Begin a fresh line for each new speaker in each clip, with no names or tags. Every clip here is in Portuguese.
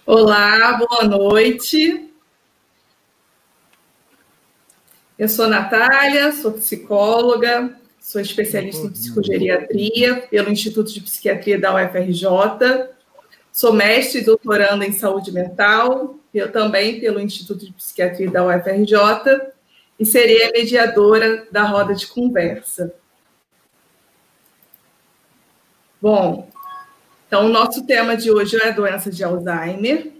Olá, boa noite. Eu sou Natália, sou psicóloga, sou especialista em psicogeriatria pelo Instituto de Psiquiatria da UFRJ, sou mestre e doutoranda em saúde mental, eu também pelo Instituto de Psiquiatria da UFRJ, e serei a mediadora da roda de conversa. Bom, então o nosso tema de hoje é a doença de Alzheimer.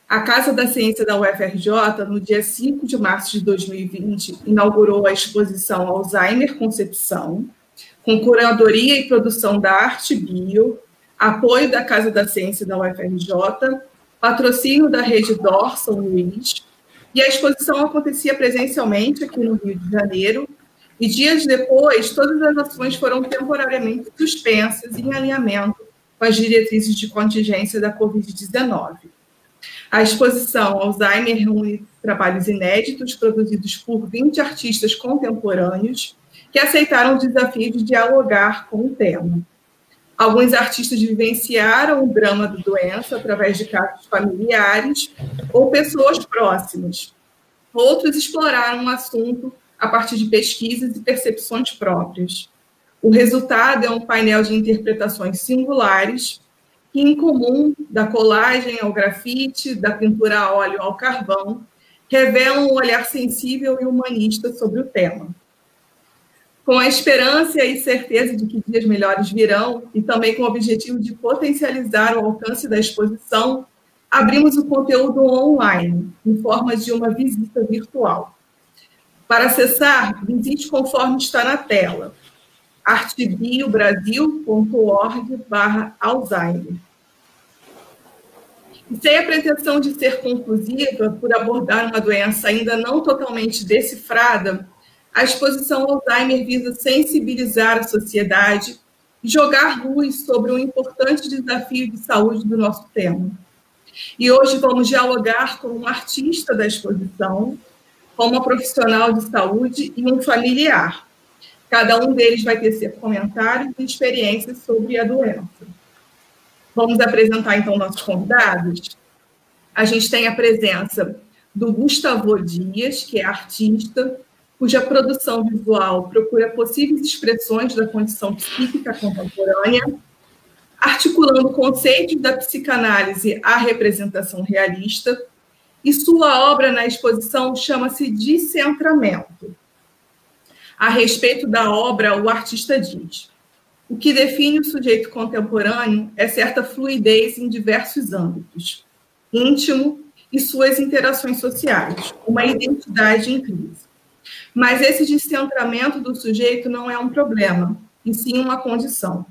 A Casa da Ciência da UFRJ, no dia 5 de março de 2020, inaugurou a exposição Alzheimer Concepção, com curadoria e produção da Arte Bio, apoio da Casa da Ciência da UFRJ, patrocínio da Rede Dor São Luís, e a exposição acontecia presencialmente aqui no Rio de Janeiro, e dias depois, todas as ações foram temporariamente suspensas em alinhamento com as diretrizes de contingência da Covid-19. A exposição Alzheimer reúne trabalhos inéditos produzidos por 20 artistas contemporâneos que aceitaram o desafio de dialogar com o tema. Alguns artistas vivenciaram o drama da doença através de casos familiares ou pessoas próximas. Outros exploraram o assunto a partir de pesquisas e percepções próprias. O resultado é um painel de interpretações singulares que, em comum, da colagem ao grafite, da pintura a óleo ao carvão, revelam um olhar sensível e humanista sobre o tema. Com a esperança e certeza de que dias melhores virão, e também com o objetivo de potencializar o alcance da exposição, abrimos o conteúdo online, em forma de uma visita virtual. Para acessar, visite conforme está na tela, artebiobrasil.org/Alzheimer. E sem a pretensão de ser conclusiva por abordar uma doença ainda não totalmente decifrada, a exposição Alzheimer visa sensibilizar a sociedade e jogar luz sobre um importante desafio de saúde do nosso tema. E hoje vamos dialogar com um artista da exposição, com uma profissional de saúde e um familiar. Cada um deles vai tecer comentários e experiências sobre a doença. Vamos apresentar, então, nossos convidados. A gente tem a presença do Gustavo Dias, que é artista, cuja produção visual procura possíveis expressões da condição psíquica contemporânea, articulando conceitos da psicanálise à representação realista, e sua obra na exposição chama-se Descentramento. A respeito da obra, o artista diz: o que define o sujeito contemporâneo é certa fluidez em diversos âmbitos, íntimo e suas interações sociais, uma identidade em crise. Mas esse descentramento do sujeito não é um problema, e sim uma condição.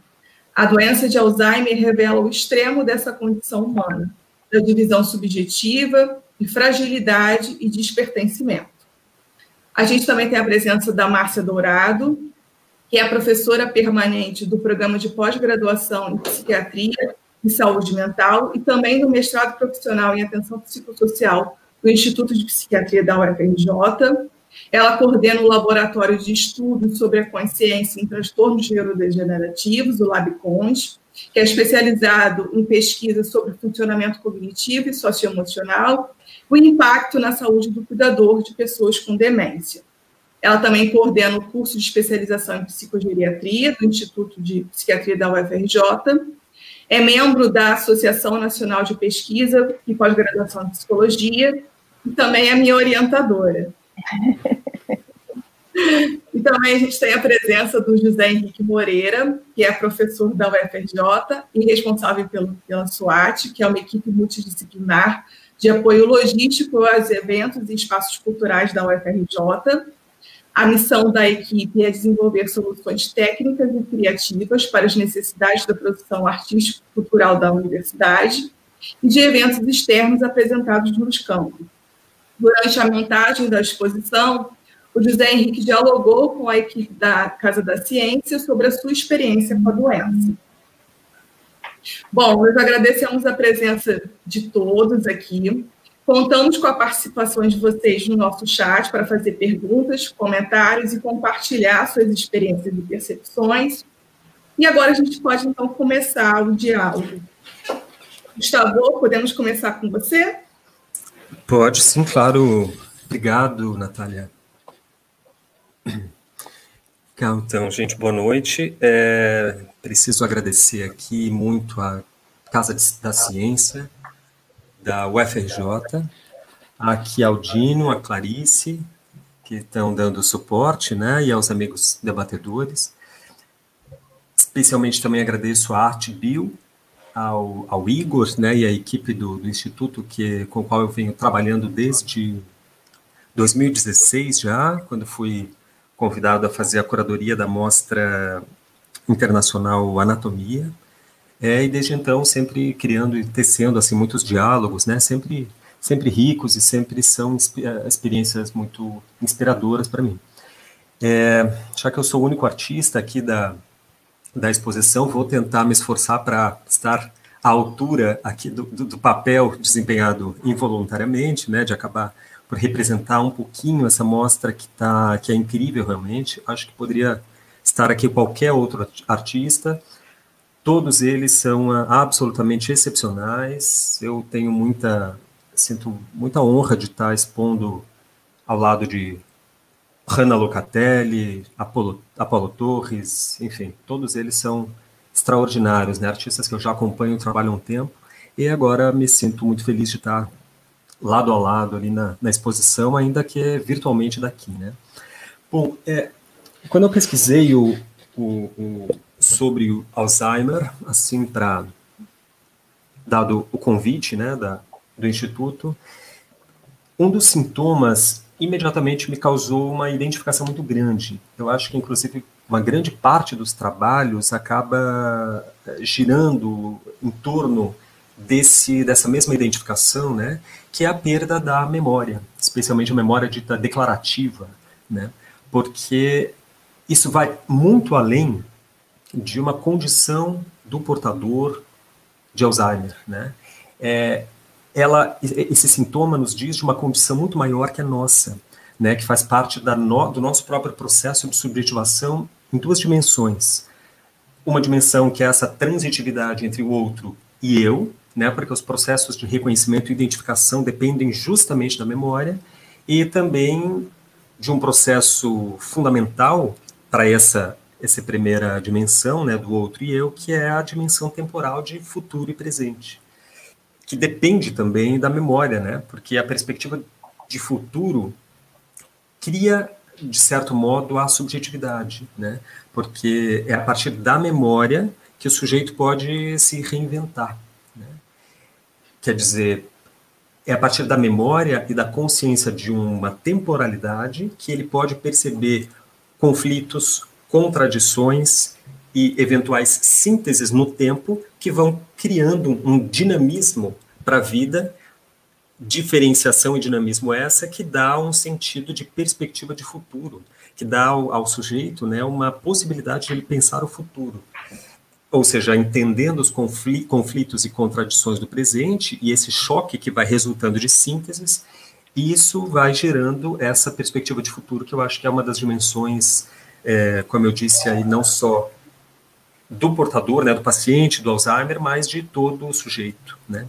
A doença de Alzheimer revela o extremo dessa condição humana, da divisão subjetiva, de fragilidade e despertencimento. A gente também tem a presença da Márcia Dourado, que é a professora permanente do programa de pós-graduação em psiquiatria e saúde mental e também do mestrado profissional em atenção psicossocial do Instituto de Psiquiatria da UFRJ. Ela coordena o laboratório de estudos sobre a consciência em transtornos neurodegenerativos, o LabCons, que é especializado em pesquisa sobre o funcionamento cognitivo e socioemocional, o impacto na saúde do cuidador de pessoas com demência. Ela também coordena o curso de especialização em psicogeriatria do Instituto de Psiquiatria da UFRJ, é membro da Associação Nacional de Pesquisa e Pós-Graduação em Psicologia e também é minha orientadora. E também a gente tem a presença do José Henrique Moreira, que é professor da UFRJ e responsável pela SWAT, que é uma equipe multidisciplinar de apoio logístico aos eventos e espaços culturais da UFRJ. A missão da equipe é desenvolver soluções técnicas e criativas para as necessidades da produção artístico-cultural da universidade e de eventos externos apresentados nos campos. Durante a montagem da exposição, o José Henrique dialogou com a equipe da Casa da Ciência sobre a sua experiência com a doença. Bom, nós agradecemos a presença de todos aqui. Contamos com a participação de vocês no nosso chat para fazer perguntas, comentários e compartilhar suas experiências e percepções. E agora a gente pode, então, começar o diálogo. Gustavo, podemos começar com você?
Pode, sim, claro. Obrigado, Natália. Então, gente, boa noite. Preciso agradecer aqui muito a Casa da Ciência, da UFRJ, aqui ao Dino, a Clarice, que estão dando suporte, né, e aos amigos debatedores. Especialmente também agradeço a Arte Bio, ao Igor, né, e a equipe do Instituto, com o qual eu venho trabalhando desde 2016 já, quando fui convidado a fazer a curadoria da Mostra Internacional Anatomia, e desde então sempre criando e tecendo assim, muitos diálogos, né, sempre ricos e sempre são experiências muito inspiradoras para mim. Já que eu sou o único artista aqui da exposição, vou tentar me esforçar para estar à altura aqui do papel desempenhado involuntariamente, né, de acabar por representar um pouquinho essa mostra que é incrível realmente. Acho que poderia estar aqui qualquer outro artista. Todos eles são absolutamente excepcionais. Eu sinto muita honra de estar expondo ao lado de Hanna Locatelli, Apolo Torres, enfim, todos eles são extraordinários, né? Artistas que eu já acompanho o trabalho há um tempo, e agora me sinto muito feliz de estar lado a lado ali na exposição, ainda que virtualmente daqui, né? Bom, quando eu pesquisei sobre o Alzheimer, assim, dado o convite, né, do Instituto, um dos sintomas imediatamente me causou uma identificação muito grande. Eu acho que, inclusive, uma grande parte dos trabalhos acaba girando em torno dessa mesma identificação, né, que é a perda da memória, especialmente a memória dita declarativa, né, porque isso vai muito além de uma condição do portador de Alzheimer, né. Esse sintoma nos diz de uma condição muito maior que a nossa, né, que faz parte do nosso próprio processo de subjetivação em duas dimensões. Uma dimensão que é essa transitividade entre o outro e eu, né, porque os processos de reconhecimento e identificação dependem justamente da memória, e também de um processo fundamental para essa primeira dimensão, né, do outro e eu, que é a dimensão temporal de futuro e presente, que depende também da memória, né? Porque a perspectiva de futuro cria, de certo modo, a subjetividade, né? Porque é a partir da memória que o sujeito pode se reinventar, né? Quer dizer, é a partir da memória e da consciência de uma temporalidade que ele pode perceber conflitos, contradições e eventuais sínteses no tempo que vão criando um dinamismo para a vida, diferenciação e dinamismo essa que dá um sentido de perspectiva de futuro, que dá ao sujeito, né, uma possibilidade de ele pensar o futuro. Ou seja, entendendo os conflitos e contradições do presente e esse choque que vai resultando de sínteses, e isso vai gerando essa perspectiva de futuro, que eu acho que é uma das dimensões, como eu disse aí, não só do portador, né, do paciente, do Alzheimer, mas de todo o sujeito, né?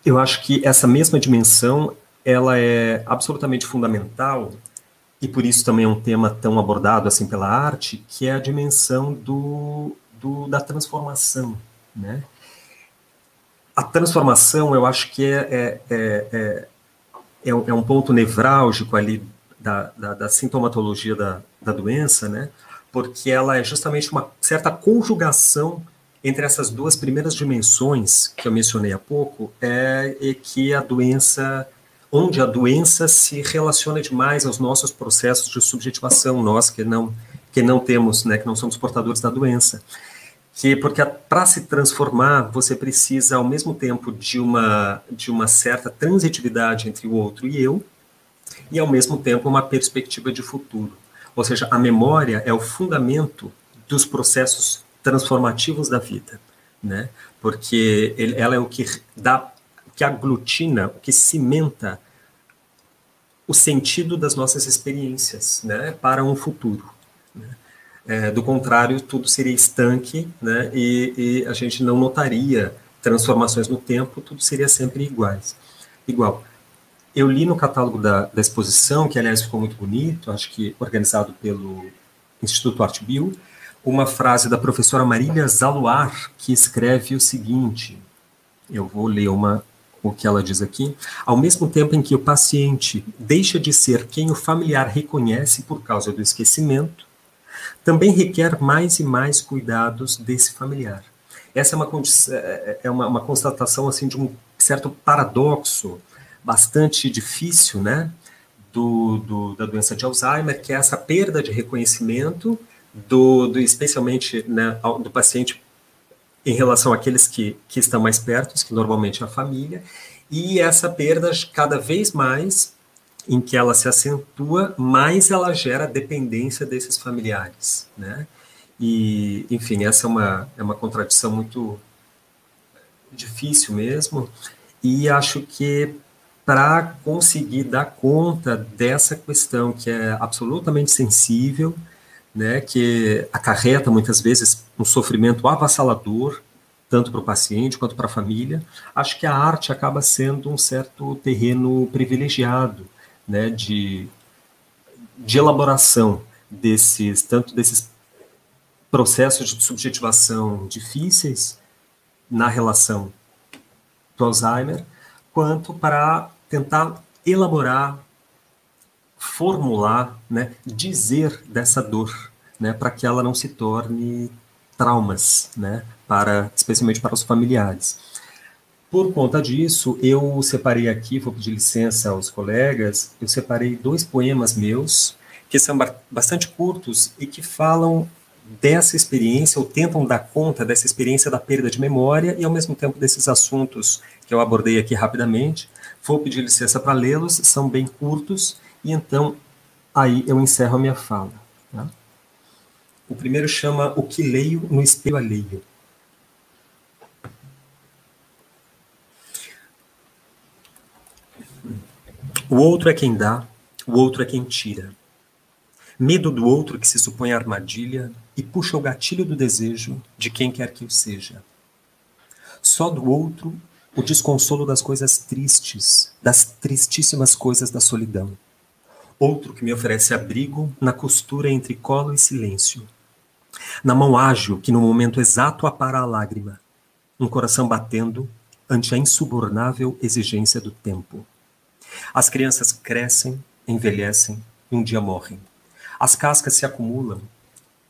Eu acho que essa mesma dimensão, ela é absolutamente fundamental, e por isso também é um tema tão abordado assim pela arte, que é a dimensão da transformação, né? A transformação, eu acho que é um ponto nevrálgico ali da sintomatologia da doença, né? Porque ela é justamente uma certa conjugação entre essas duas primeiras dimensões que eu mencionei há pouco, e que onde a doença se relaciona demais aos nossos processos de subjetivação, nós que não temos, né, que não somos portadores da doença. Porque para se transformar, você precisa, ao mesmo tempo, de uma certa transitividade entre o outro e eu, e, ao mesmo tempo, uma perspectiva de futuro. Ou seja, a memória é o fundamento dos processos transformativos da vida, né? Porque ela é o que dá, o que aglutina, o que cimenta o sentido das nossas experiências, né, para um futuro. Né? Do contrário, tudo seria estanque, né, e a gente não notaria transformações no tempo, tudo seria sempre igual. Eu li no catálogo da exposição, que aliás ficou muito bonito, acho que organizado pelo Instituto Arte Bio, uma frase da professora Marília Zaluar, que escreve o seguinte, eu vou ler o que ela diz aqui: ao mesmo tempo em que o paciente deixa de ser quem o familiar reconhece por causa do esquecimento, também requer mais e mais cuidados desse familiar. Essa é uma constatação assim, de um certo paradoxo bastante difícil, né, da doença de Alzheimer, que é essa perda de reconhecimento, especialmente, né, do paciente em relação àqueles que estão mais perto, que normalmente é a família, e essa perda cada vez mais, em que ela se acentua, mais ela gera dependência desses familiares, né? E, enfim, essa é uma contradição muito difícil mesmo, e acho que para conseguir dar conta dessa questão que é absolutamente sensível, né, que acarreta muitas vezes um sofrimento avassalador, tanto para o paciente quanto para a família, acho que a arte acaba sendo um certo terreno privilegiado, né, de elaboração tanto desses processos de subjetivação difíceis na relação do Alzheimer, quanto para tentar elaborar, formular, né, dizer dessa dor, né, para que ela não se torne traumas, né, especialmente para os familiares. Por conta disso, eu separei aqui, vou pedir licença aos colegas, eu separei 2 poemas meus, que são bastante curtos e que falam dessa experiência, ou tentam dar conta dessa experiência da perda de memória e, ao mesmo tempo, desses assuntos que eu abordei aqui rapidamente. Vou pedir licença para lê-los, são bem curtos, e então aí eu encerro a minha fala. Tá? O primeiro chama O que leio no espelho alheio. O outro é quem dá, o outro é quem tira. Medo do outro que se supõe armadilha e puxa o gatilho do desejo de quem quer que o seja. Só do outro o desconsolo das coisas tristes, das tristíssimas coisas da solidão. Outro que me oferece abrigo na costura entre colo e silêncio. Na mão ágil que no momento exato apara a lágrima. Um coração batendo ante a insubornável exigência do tempo. As crianças crescem, envelhecem e um dia morrem. As cascas se acumulam,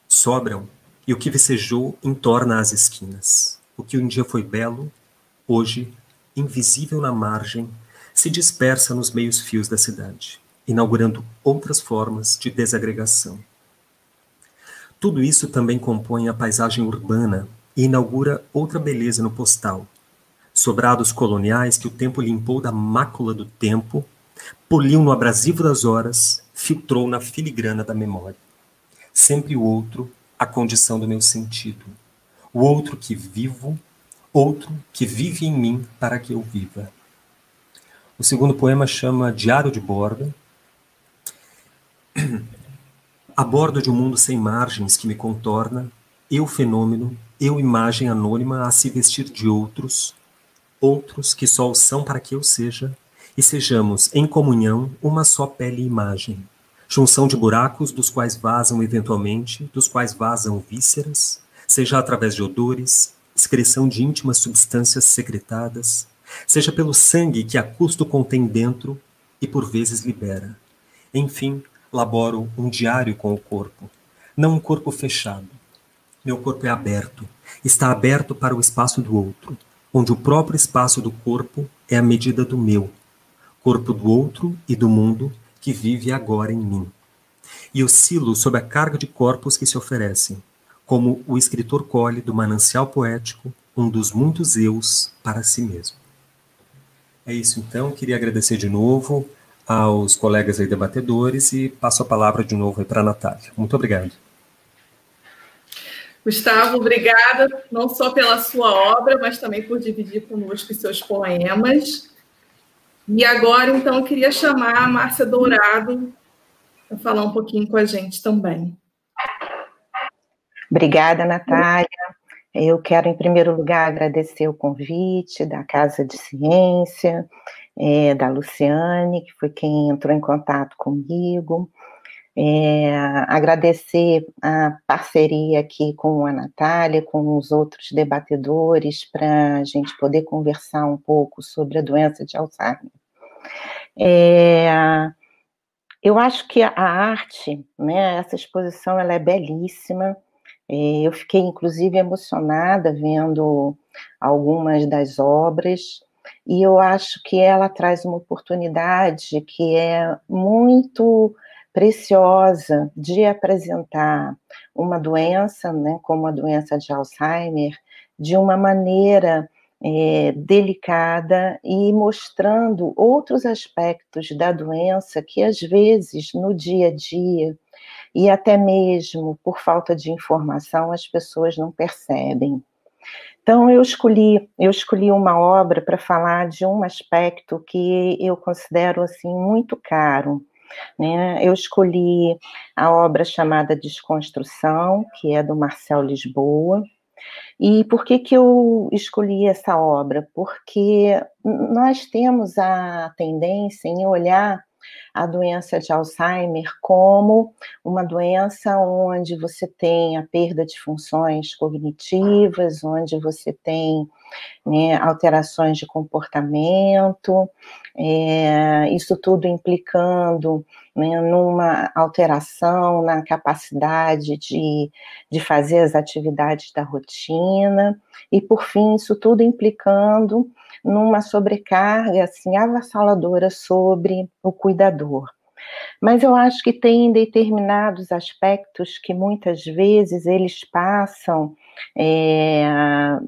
sobram, e o que vicejou entorna as esquinas. O que um dia foi belo, hoje, invisível na margem, se dispersa nos meios fios da cidade, inaugurando outras formas de desagregação. Tudo isso também compõe a paisagem urbana e inaugura outra beleza no postal. Sobrados coloniais que o tempo limpou da mácula do tempo, poliu no abrasivo das horas, filtrou na filigrana da memória. Sempre o outro, a condição do meu sentido. O outro que vivo, outro que vive em mim para que eu viva. O segundo poema chama Diário de Bordo. A bordo de um mundo sem margens que me contorna, eu fenômeno, eu imagem anônima a se vestir de outros, outros que só o são para que eu seja, e sejamos, em comunhão, uma só pele e imagem, junção de buracos dos quais vazam eventualmente, dos quais vazam vísceras, seja através de odores, excreção de íntimas substâncias secretadas, seja pelo sangue que a custo contém dentro e por vezes libera. Enfim, laboro um diário com o corpo, não um corpo fechado. Meu corpo é aberto, está aberto para o espaço do outro, onde o próprio espaço do corpo é a medida do meu, corpo do outro e do mundo que vive agora em mim. E oscilo sob a carga de corpos que se oferecem, como o escritor colhe do manancial poético um dos muitos eus para si mesmo. É isso então, queria agradecer de novo aos colegas aí debatedores e passo a palavra de novo para a Natália. Muito obrigado.
Gustavo, obrigada, não só pela sua obra, mas também por dividir conosco os seus poemas. E agora, então, eu queria chamar a Márcia Dourado para falar um pouquinho com a gente também.
Obrigada, Natália. Eu quero, em primeiro lugar, agradecer o convite da Casa de Ciência, da Luciane, que foi quem entrou em contato comigo. Agradecer a parceria aqui com a Natália, com os outros debatedores, para a gente poder conversar um pouco sobre a doença de Alzheimer. Eu acho que a arte, né, essa exposição, ela é belíssima. Eu fiquei, inclusive, emocionada vendo algumas das obras, e eu acho que ela traz uma oportunidade que é muito preciosa de apresentar uma doença, né, como a doença de Alzheimer, de uma maneira delicada e mostrando outros aspectos da doença que, às vezes, no dia a dia, e até mesmo por falta de informação, as pessoas não percebem. Então, eu escolhi uma obra para falar de um aspecto que eu considero, assim, muito caro, né? Eu escolhi a obra chamada Desconstrução, que é do Marcel Lisboa. E por que eu escolhi essa obra? Porque nós temos a tendência em olhar a doença de Alzheimer como uma doença onde você tem a perda de funções cognitivas, onde você tem, né, alterações de comportamento, isso tudo implicando, né, numa alteração na capacidade de fazer as atividades da rotina, e por fim, isso tudo implicando numa sobrecarga, assim, avassaladora sobre o cuidador. Mas eu acho que tem determinados aspectos que muitas vezes eles passam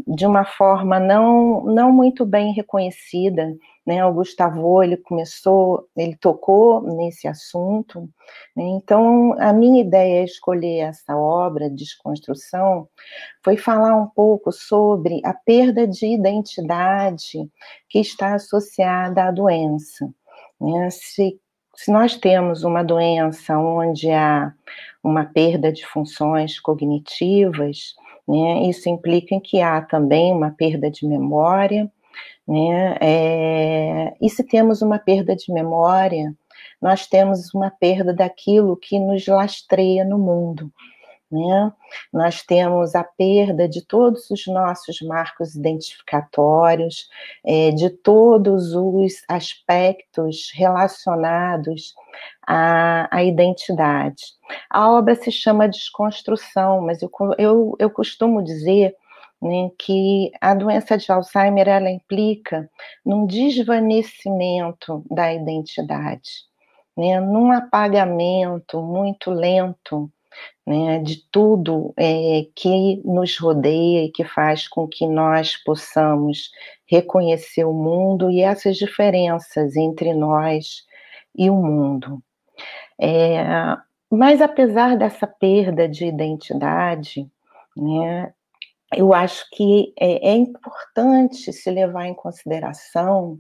de uma forma não muito bem reconhecida, né? O Gustavo, ele tocou nesse assunto, né? Então, a minha ideia é escolher essa obra, Desconstrução, foi falar um pouco sobre a perda de identidade que está associada à doença, né? Se nós temos uma doença onde há uma perda de funções cognitivas, né, isso implica em que há também uma perda de memória, né, e se temos uma perda de memória, nós temos uma perda daquilo que nos lastreia no mundo, né? Nós temos a perda de todos os nossos marcos identificatórios, de todos os aspectos relacionados à identidade. A obra se chama Desconstrução, mas eu costumo dizer, né, que a doença de Alzheimer, ela implica num desvanecimento da identidade, né, num apagamento muito lento, né, de tudo que nos rodeia e que faz com que nós possamos reconhecer o mundo e essas diferenças entre nós e o mundo. Mas apesar dessa perda de identidade, né, eu acho que é importante se levar em consideração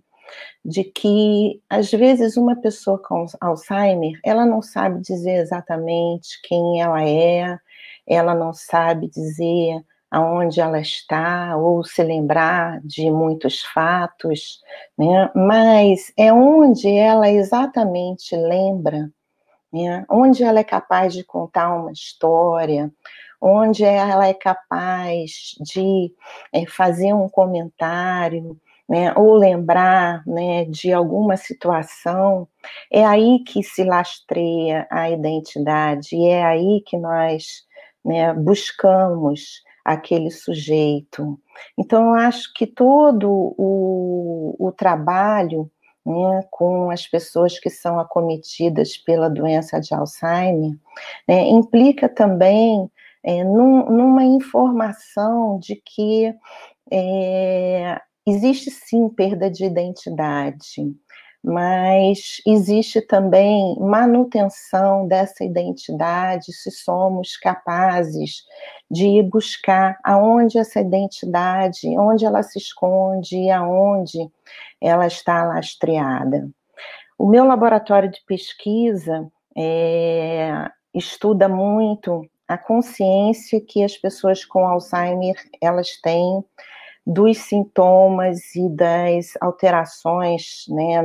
de que, às vezes, uma pessoa com Alzheimer, ela não sabe dizer exatamente quem ela não sabe dizer aonde ela está, ou se lembrar de muitos fatos, né? Mas é onde ela exatamente lembra, né? Onde ela é capaz de contar uma história, onde ela é capaz de fazer um comentário, né, ou lembrar, né, de alguma situação, é aí que se lastreia a identidade, e é aí que nós, né, buscamos aquele sujeito. Então, eu acho que todo o trabalho, né, com as pessoas que são acometidas pela doença de Alzheimer, né, implica também numa informação de que existe sim perda de identidade, mas existe também manutenção dessa identidade se somos capazes de ir buscar aonde essa identidade, onde ela se esconde e aonde ela está lastreada. O meu laboratório de pesquisa estuda muito a consciência que as pessoas com Alzheimer elas têm dos sintomas e das alterações, né,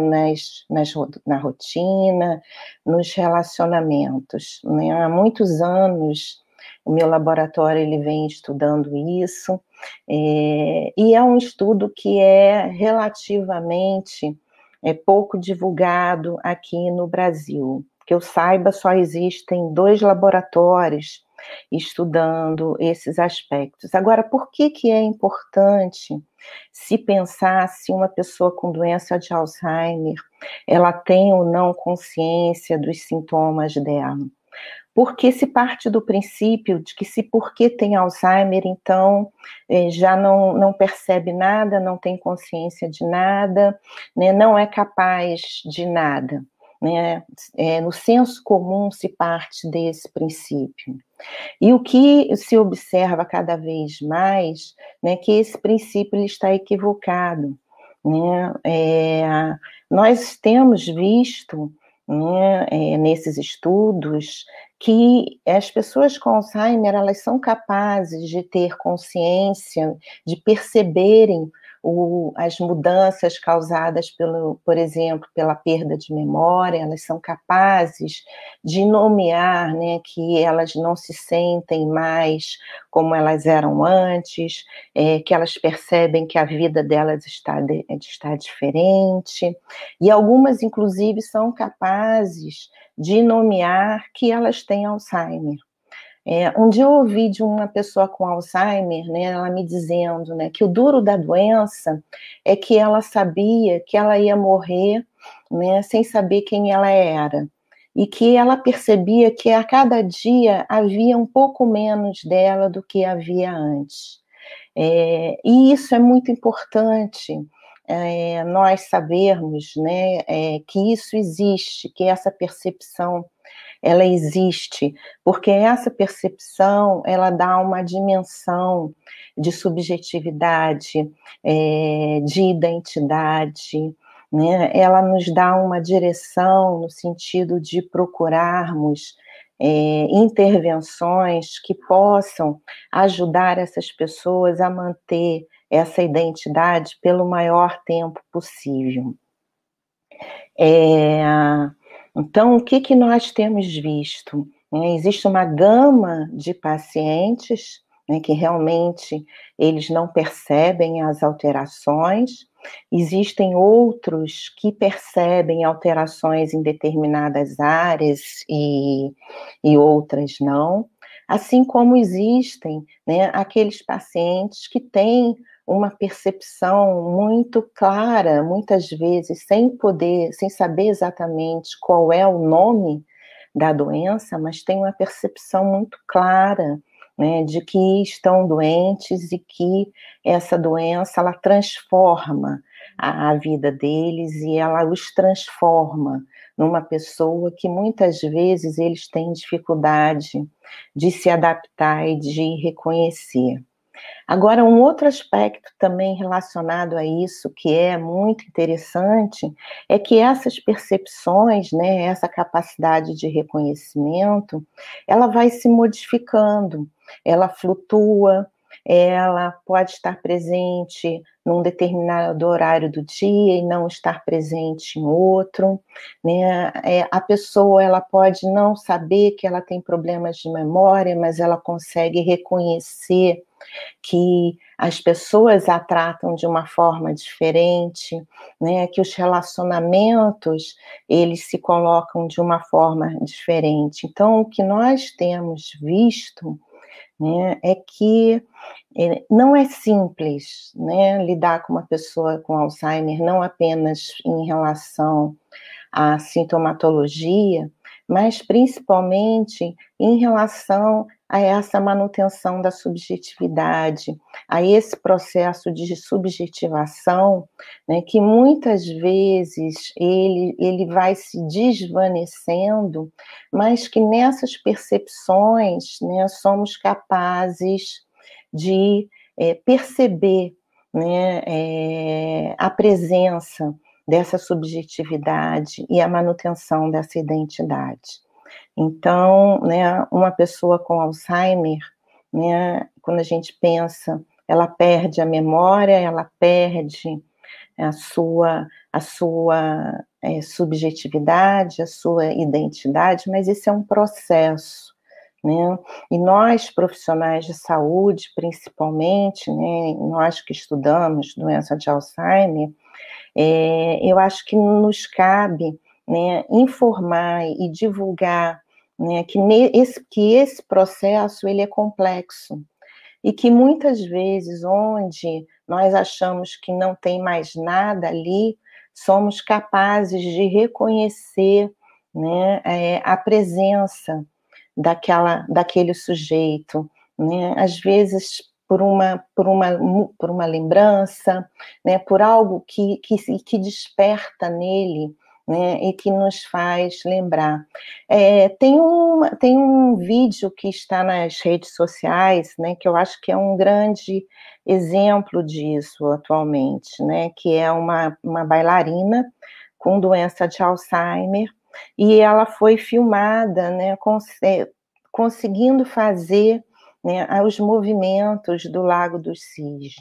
na rotina, nos relacionamentos, né? Há muitos anos o meu laboratório ele vem estudando isso, e é um estudo que é relativamente pouco divulgado aqui no Brasil. Que eu saiba, só existem 2 laboratórios estudando esses aspectos. Agora, por que é importante se pensar se uma pessoa com doença de Alzheimer, ela tem ou não consciência dos sintomas dela? Porque se parte do princípio de que se porque tem Alzheimer, então já não percebe nada, não tem consciência de nada, né, não é capaz de nada. Né? No senso comum se parte desse princípio. E o que se observa cada vez mais, né, que esse princípio ele está equivocado. Né? Nós temos visto, né, nesses estudos que as pessoas com Alzheimer elas são capazes de ter consciência, de perceberem as mudanças causadas, por exemplo, pela perda de memória, elas são capazes de nomear, né, que elas não se sentem mais como elas eram antes, que elas percebem que a vida delas está diferente, e algumas, inclusive, são capazes de nomear que elas têm Alzheimer. Um dia eu ouvi de uma pessoa com Alzheimer, né, ela me dizendo, né, que o duro da doença é que ela sabia que ela ia morrer, né, sem saber quem ela era, e que ela percebia que a cada dia havia um pouco menos dela do que havia antes. E isso é muito importante, nós sabermos, né, que isso existe, que essa percepção ela existe, porque essa percepção, ela dá uma dimensão de subjetividade, de identidade, né? Ela nos dá uma direção no sentido de procurarmos intervenções que possam ajudar essas pessoas a manter essa identidade pelo maior tempo possível. Então, o que nós temos visto? Existe uma gama de pacientes, né, que realmente eles não percebem as alterações, existem outros que percebem alterações em determinadas áreas e outras não, assim como existem, né, aqueles pacientes que têm uma percepção muito clara, muitas vezes sem saber exatamente qual é o nome da doença, mas tem uma percepção muito clara, né, de que estão doentes e que essa doença ela transforma a vida deles e ela os transforma numa pessoa que muitas vezes eles têm dificuldade de se adaptar e de reconhecer. Agora, um outro aspecto também relacionado a isso, que é muito interessante, é que essas percepções, né, essa capacidade de reconhecimento, ela vai se modificando, ela flutua, ela pode estar presente num determinado horário do dia e não estar presente em outro, né? A pessoa ela pode não saber que ela tem problemas de memória, mas ela consegue reconhecer que as pessoas a tratam de uma forma diferente, né, que os relacionamentos, eles se colocam de uma forma diferente. Então, o que nós temos visto, né, é que não é simples, né, lidar com uma pessoa com Alzheimer, não apenas em relação à sintomatologia, mas principalmente em relação a essa manutenção da subjetividade, a esse processo de subjetivação, né, que muitas vezes ele vai se desvanecendo, mas que nessas percepções, né, somos capazes de perceber, né, a presença dessa subjetividade e a manutenção dessa identidade. Então, né, uma pessoa com Alzheimer, né, quando a gente pensa, ela perde a memória, ela perde a sua subjetividade, a sua identidade, mas isso é um processo, né? E nós, profissionais de saúde, principalmente, né, nós que estudamos doença de Alzheimer, eu acho que nos cabe, né, informar e divulgar, né, que esse processo ele é complexo e que muitas vezes onde nós achamos que não tem mais nada ali, somos capazes de reconhecer, né, a presença daquele sujeito, né, às vezes por uma lembrança, né, por algo que desperta nele, né, e que nos faz lembrar. Tem um vídeo que está nas redes sociais, né, que eu acho que é um grande exemplo disso atualmente, né, que é uma bailarina com doença de Alzheimer, e ela foi filmada, né, conseguindo fazer, né, os movimentos do Lago dos Cisnes.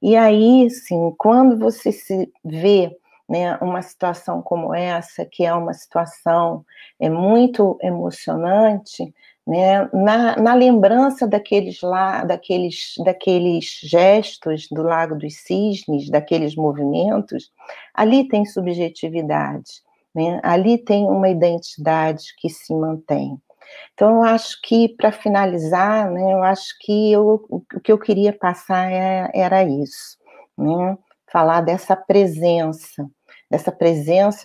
E aí, sim, quando você se vê, né, uma situação como essa, que é uma situação muito emocionante, né, na lembrança daqueles gestos do Lago dos Cisnes, daqueles movimentos, ali tem subjetividade, né, ali tem uma identidade que se mantém. Então, eu acho que, para finalizar, né, eu acho que o que eu queria passar era isso, né? Falar dessa presença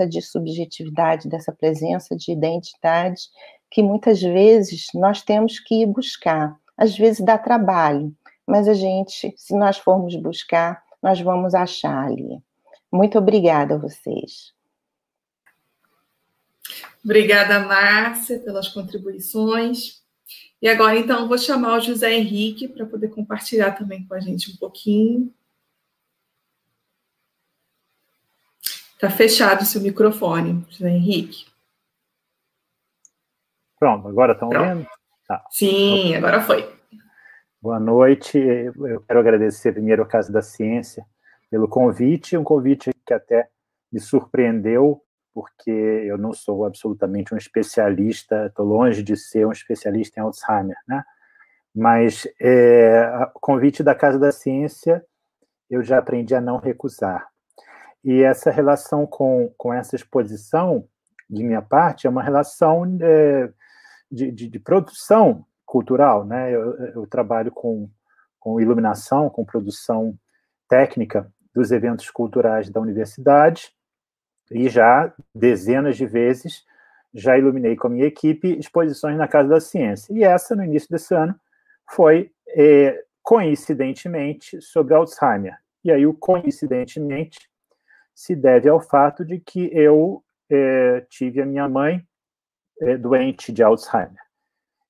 de subjetividade, dessa presença de identidade, que muitas vezes nós temos que ir buscar. Às vezes dá trabalho, mas se nós formos buscar, nós vamos achar ali. Muito obrigada a vocês.
Obrigada, Márcia, pelas contribuições. E agora, então, vou chamar o José Henrique para poder compartilhar também com a gente um pouquinho. Está fechado o seu microfone, José Henrique.
Pronto, agora estão ouvindo?
Tá. Sim, agora foi.
Boa noite. Eu quero agradecer primeiro a Casa da Ciência pelo convite, um convite que até me surpreendeu, porque eu não sou absolutamente um especialista, estou longe de ser um especialista em Alzheimer, né? Mas o convite da Casa da Ciência eu já aprendi a não recusar. E essa relação com essa exposição, de minha parte, é uma relação de produção cultural, né? Eu trabalho com iluminação, com produção técnica dos eventos culturais da universidade, e já dezenas de vezes já iluminei com a minha equipe exposições na Casa da Ciência. E essa, no início desse ano, foi, coincidentemente, sobre Alzheimer. E aí, o coincidentemente se deve ao fato de que eu tive a minha mãe doente de Alzheimer.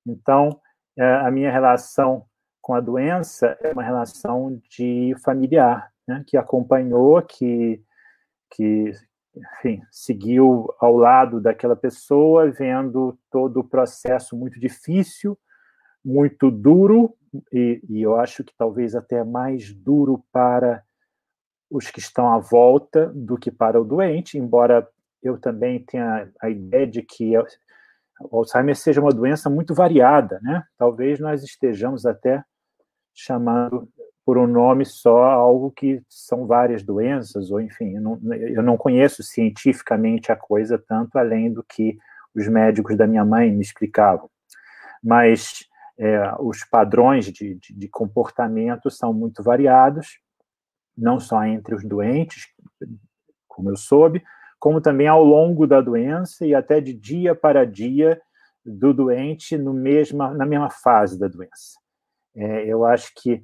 Então, a minha relação com a doença é uma relação de familiar, né, que acompanhou, que enfim, seguiu ao lado daquela pessoa, vendo todo o processo muito difícil, muito duro, e eu acho que talvez até mais duro para os que estão à volta do que para o doente, embora eu também tenha a ideia de que o Alzheimer seja uma doença muito variada, né? Talvez nós estejamos até chamando por um nome só algo que são várias doenças, ou enfim, eu não conheço cientificamente a coisa tanto além do que os médicos da minha mãe me explicavam. Mas os padrões de comportamento são muito variados, não só entre os doentes, como eu soube, como também ao longo da doença e até de dia para dia do doente na mesma fase da doença. Eu acho que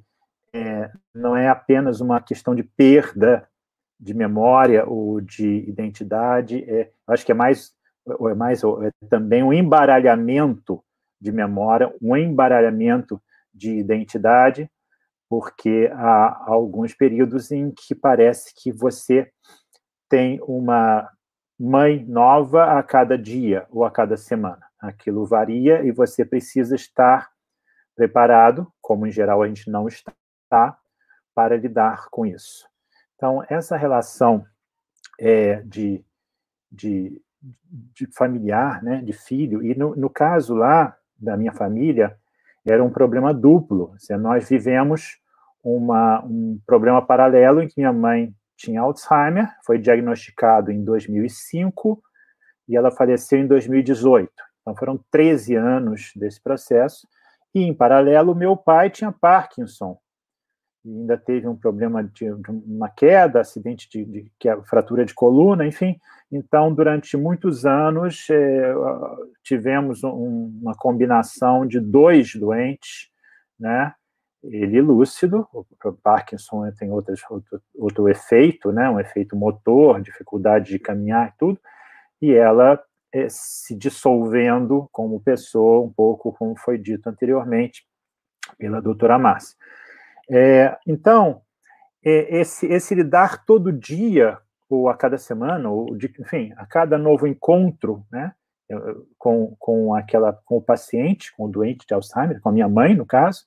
não é apenas uma questão de perda de memória ou de identidade, acho que é também um embaralhamento de memória, um embaralhamento de identidade, porque há alguns períodos em que parece que você tem uma mãe nova a cada dia ou a cada semana. Aquilo varia e você precisa estar preparado, como em geral a gente não está, para lidar com isso. Então, essa relação de familiar, né, de filho, e no caso lá da minha família, era um problema duplo. Nós vivemos um problema paralelo em que minha mãe tinha Alzheimer, foi diagnosticado em 2005 e ela faleceu em 2018. Então, foram 13 anos desse processo. E, em paralelo, meu pai tinha Parkinson. E ainda teve um problema de uma queda, acidente que é fratura de coluna, enfim. Então, durante muitos anos, tivemos uma combinação de dois doentes, né? Ele lúcido, o Parkinson tem outro efeito, né? Um efeito motor, dificuldade de caminhar e tudo, e ela se dissolvendo como pessoa, um pouco como foi dito anteriormente pela doutora Márcia. Então, esse lidar todo dia, ou a cada semana, enfim, a cada novo encontro, né, com o paciente, com o doente de Alzheimer, com a minha mãe, no caso,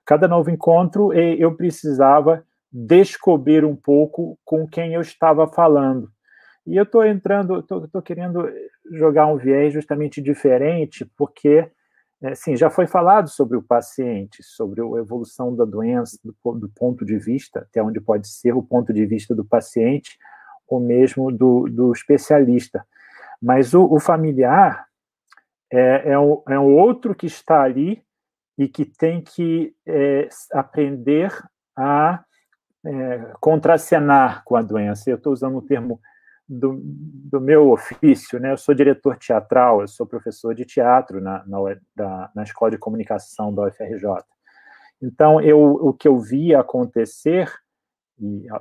cada novo encontro eu precisava descobrir um pouco com quem eu estava falando. E eu estou querendo jogar um viés justamente diferente, porque sim, já foi falado sobre o paciente, sobre a evolução da doença, do ponto de vista, até onde pode ser o ponto de vista do paciente, ou mesmo do especialista. Mas o familiar é um outro que está ali e que tem que aprender a contracenar com a doença. Eu estou usando o termo do meu ofício, né? Eu sou diretor teatral, eu sou professor de teatro na Escola de Comunicação da UFRJ. Então, o que eu vi acontecer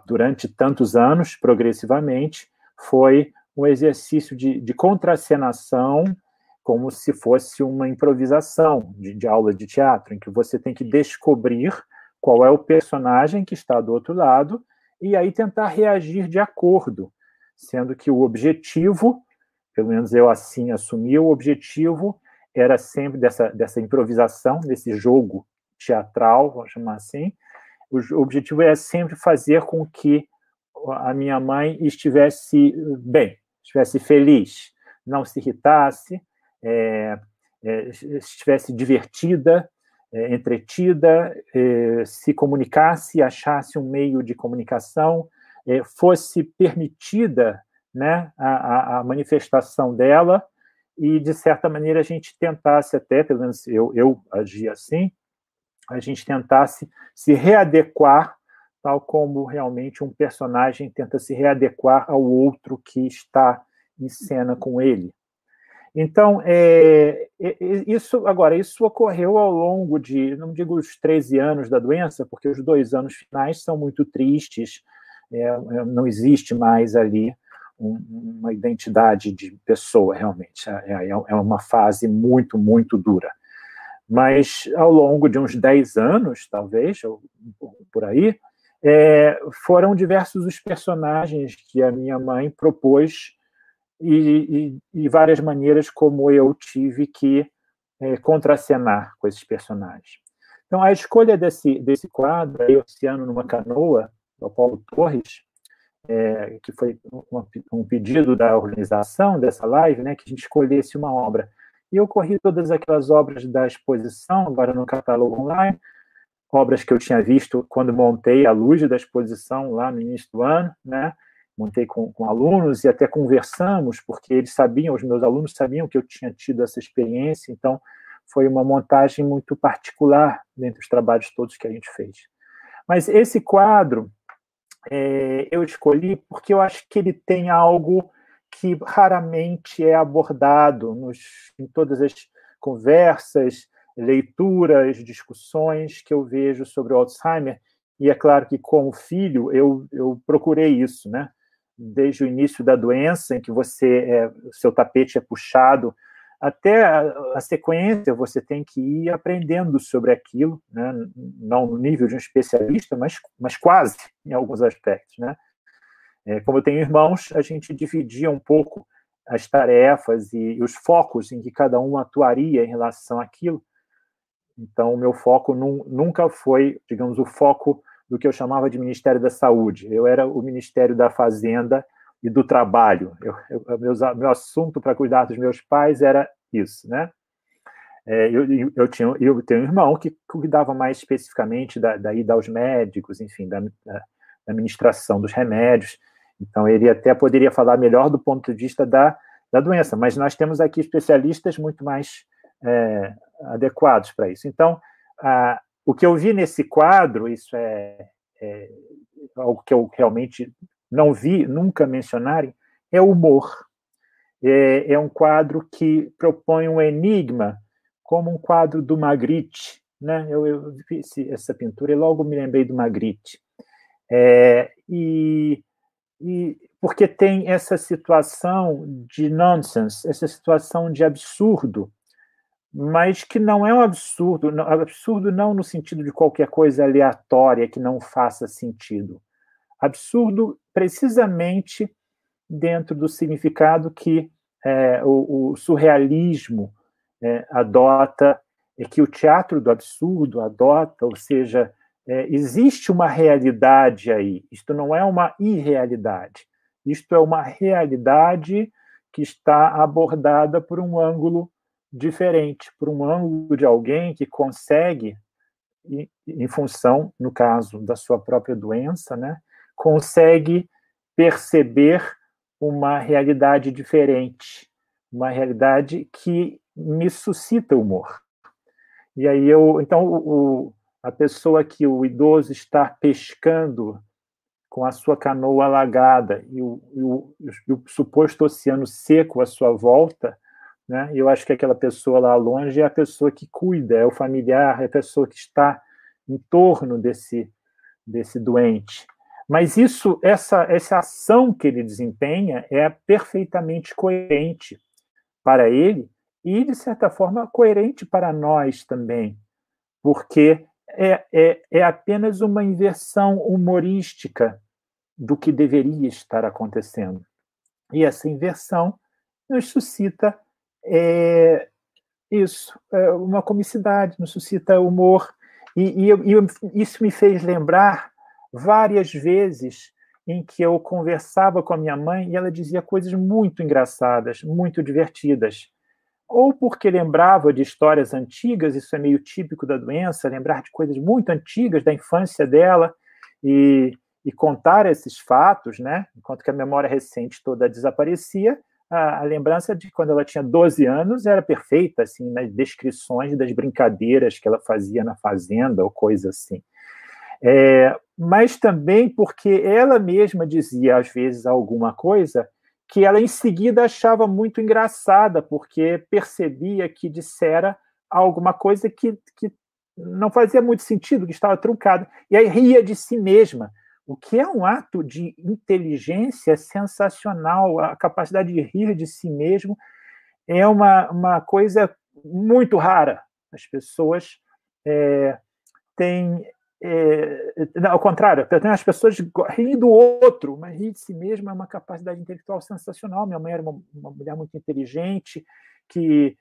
durante tantos anos, progressivamente, foi um exercício de contracenação, como se fosse uma improvisação de aula de teatro, em que você tem que descobrir qual é o personagem que está do outro lado e aí tentar reagir de acordo, sendo que o objetivo, pelo menos eu assim assumi, o objetivo era sempre dessa improvisação, desse jogo teatral, vamos chamar assim, o objetivo era sempre fazer com que a minha mãe estivesse bem, estivesse feliz, não se irritasse, estivesse divertida, entretida, se comunicasse, achasse um meio de comunicação, fosse permitida, né, a manifestação dela e, de certa maneira, a gente tentasse até, pelo menos eu agia assim, a gente tentasse se readequar, tal como realmente um personagem tenta se readequar ao outro que está em cena com ele. Então, isso ocorreu ao longo de, não digo os 13 anos da doença, porque os 2 anos finais são muito tristes, não existe mais ali uma identidade de pessoa, realmente. É uma fase muito, muito dura. Mas, ao longo de uns 10 anos, talvez, ou por aí, foram diversos os personagens que a minha mãe propôs e várias maneiras como eu tive que contracenar com esses personagens. Então, a escolha desse quadro, Oceano numa Canoa, do Paulo Torres, que foi um pedido da organização dessa live, né, que a gente escolhesse uma obra. E eu corri todas aquelas obras da exposição, agora no catálogo online, obras que eu tinha visto quando montei a luz da exposição lá no início do ano, né? Montei com alunos e até conversamos, porque eles sabiam, os meus alunos sabiam que eu tinha tido essa experiência, então foi uma montagem muito particular dentre os trabalhos todos que a gente fez. Mas esse quadro eu escolhi porque eu acho que ele tem algo que raramente é abordado em todas as conversas, leituras, discussões que eu vejo sobre o Alzheimer, e é claro que, como filho, eu procurei isso, né? Desde o início da doença, em que o seu tapete é puxado, até a sequência, você tem que ir aprendendo sobre aquilo, né? Não no nível de um especialista, mas quase, em alguns aspectos, né? Como eu tenho irmãos, a gente dividia um pouco as tarefas e os focos em que cada um atuaria em relação àquilo. Então, o meu foco nunca foi, digamos, o foco do que eu chamava de Ministério da Saúde. Eu era o Ministério da Fazenda e do Trabalho. Meu assunto para cuidar dos meus pais era isso, né? Eu tenho um irmão que cuidava mais especificamente da ida aos médicos, enfim, da administração dos remédios. Então, ele até poderia falar melhor do ponto de vista da doença, mas nós temos aqui especialistas muito mais adequados para isso. Então, o que eu vi nesse quadro, isso é algo que eu realmente não vi nunca mencionarem, é o humor. É um quadro que propõe um enigma, como um quadro do Magritte, né? Eu vi essa pintura e logo me lembrei do Magritte. E porque tem essa situação de nonsense, essa situação de absurdo, mas que não é um absurdo não no sentido de qualquer coisa aleatória que não faça sentido. Absurdo precisamente dentro do significado que o surrealismo adota, que o teatro do absurdo adota, ou seja, existe uma realidade aí. Isto não é uma irrealidade. Isto é uma realidade que está abordada por um ângulo diferente, por um ângulo de alguém que consegue, em função, no caso da sua própria doença, né, consegue perceber uma realidade diferente, uma realidade que me suscita humor. E aí então, a pessoa que o idoso está pescando com a sua canoa alagada e o suposto oceano seco à sua volta, né? Eu acho que aquela pessoa lá longe é a pessoa que cuida, é o familiar, é a pessoa que está em torno desse doente. Mas essa ação que ele desempenha é perfeitamente coerente para ele e, de certa forma, coerente para nós também, porque é apenas uma inversão humorística do que deveria estar acontecendo. E essa inversão nos suscita uma comicidade, nos suscita humor. E isso me fez lembrar várias vezes em que eu conversava com a minha mãe e ela dizia coisas muito engraçadas, muito divertidas. Ou porque lembrava de histórias antigas, isso é meio típico da doença, lembrar de coisas muito antigas da infância dela e contar esses fatos, né? Enquanto que a memória recente toda desaparecia, a lembrança de quando ela tinha 12 anos era perfeita, assim, nas descrições das brincadeiras que ela fazia na fazenda ou coisa assim. Mas também porque ela mesma dizia, às vezes, alguma coisa que ela, em seguida, achava muito engraçada, porque percebia que dissera alguma coisa que não fazia muito sentido, que estava truncada. E aí ria de si mesma, o que é um ato de inteligência sensacional. A capacidade de rir de si mesmo é uma coisa muito rara. As pessoas têm... ao contrário, as pessoas riem do outro, mas rir de si mesmo é uma capacidade intelectual sensacional. Minha mãe era uma mulher muito inteligente, que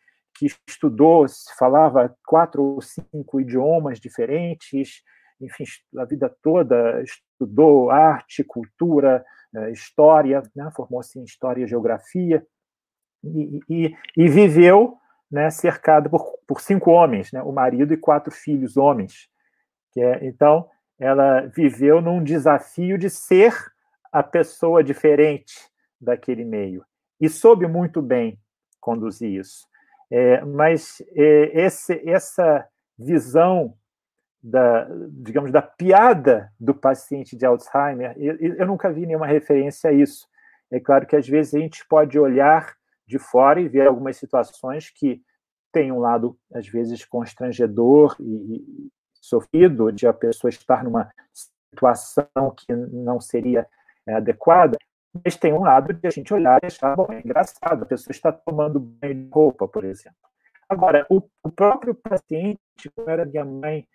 estudou, falava 4 ou 5 idiomas diferentes, enfim, a vida toda estudou arte, cultura, história, né? Formou-se em História e Geografia, e viveu, né, cercada por 5 homens, né? O marido e 4 filhos homens. Então, ela viveu num desafio de ser a pessoa diferente daquele meio. E soube muito bem conduzir isso. Mas essa visão digamos, da piada do paciente de Alzheimer, eu nunca vi nenhuma referência a isso. É claro que, às vezes, a gente pode olhar de fora e ver algumas situações que tem um lado, às vezes, constrangedor e sofrido de a pessoa estar numa situação que não seria adequada, mas tem um lado de a gente olhar e achar, bom, é engraçado, a pessoa está tomando banho de roupa, por exemplo. Agora, o próprio paciente, como era minha mãe,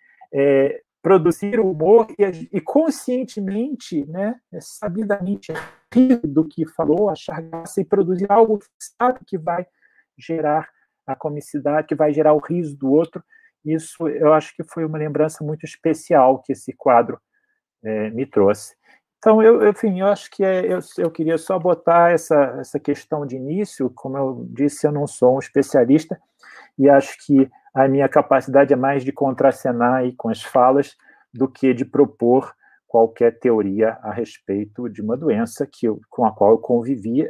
produzir humor e conscientemente, né, sabidamente, rir do que falou, achar graça e produzir algo que sabe que vai gerar a comicidade, que vai gerar o riso do outro. Isso eu acho que foi uma lembrança muito especial que esse quadro me trouxe. Então, enfim, eu acho que eu queria só botar essa questão de início. Como eu disse, eu não sou um especialista e acho que a minha capacidade é mais de contracenar aí com as falas do que de propor qualquer teoria a respeito de uma doença com a qual eu convivi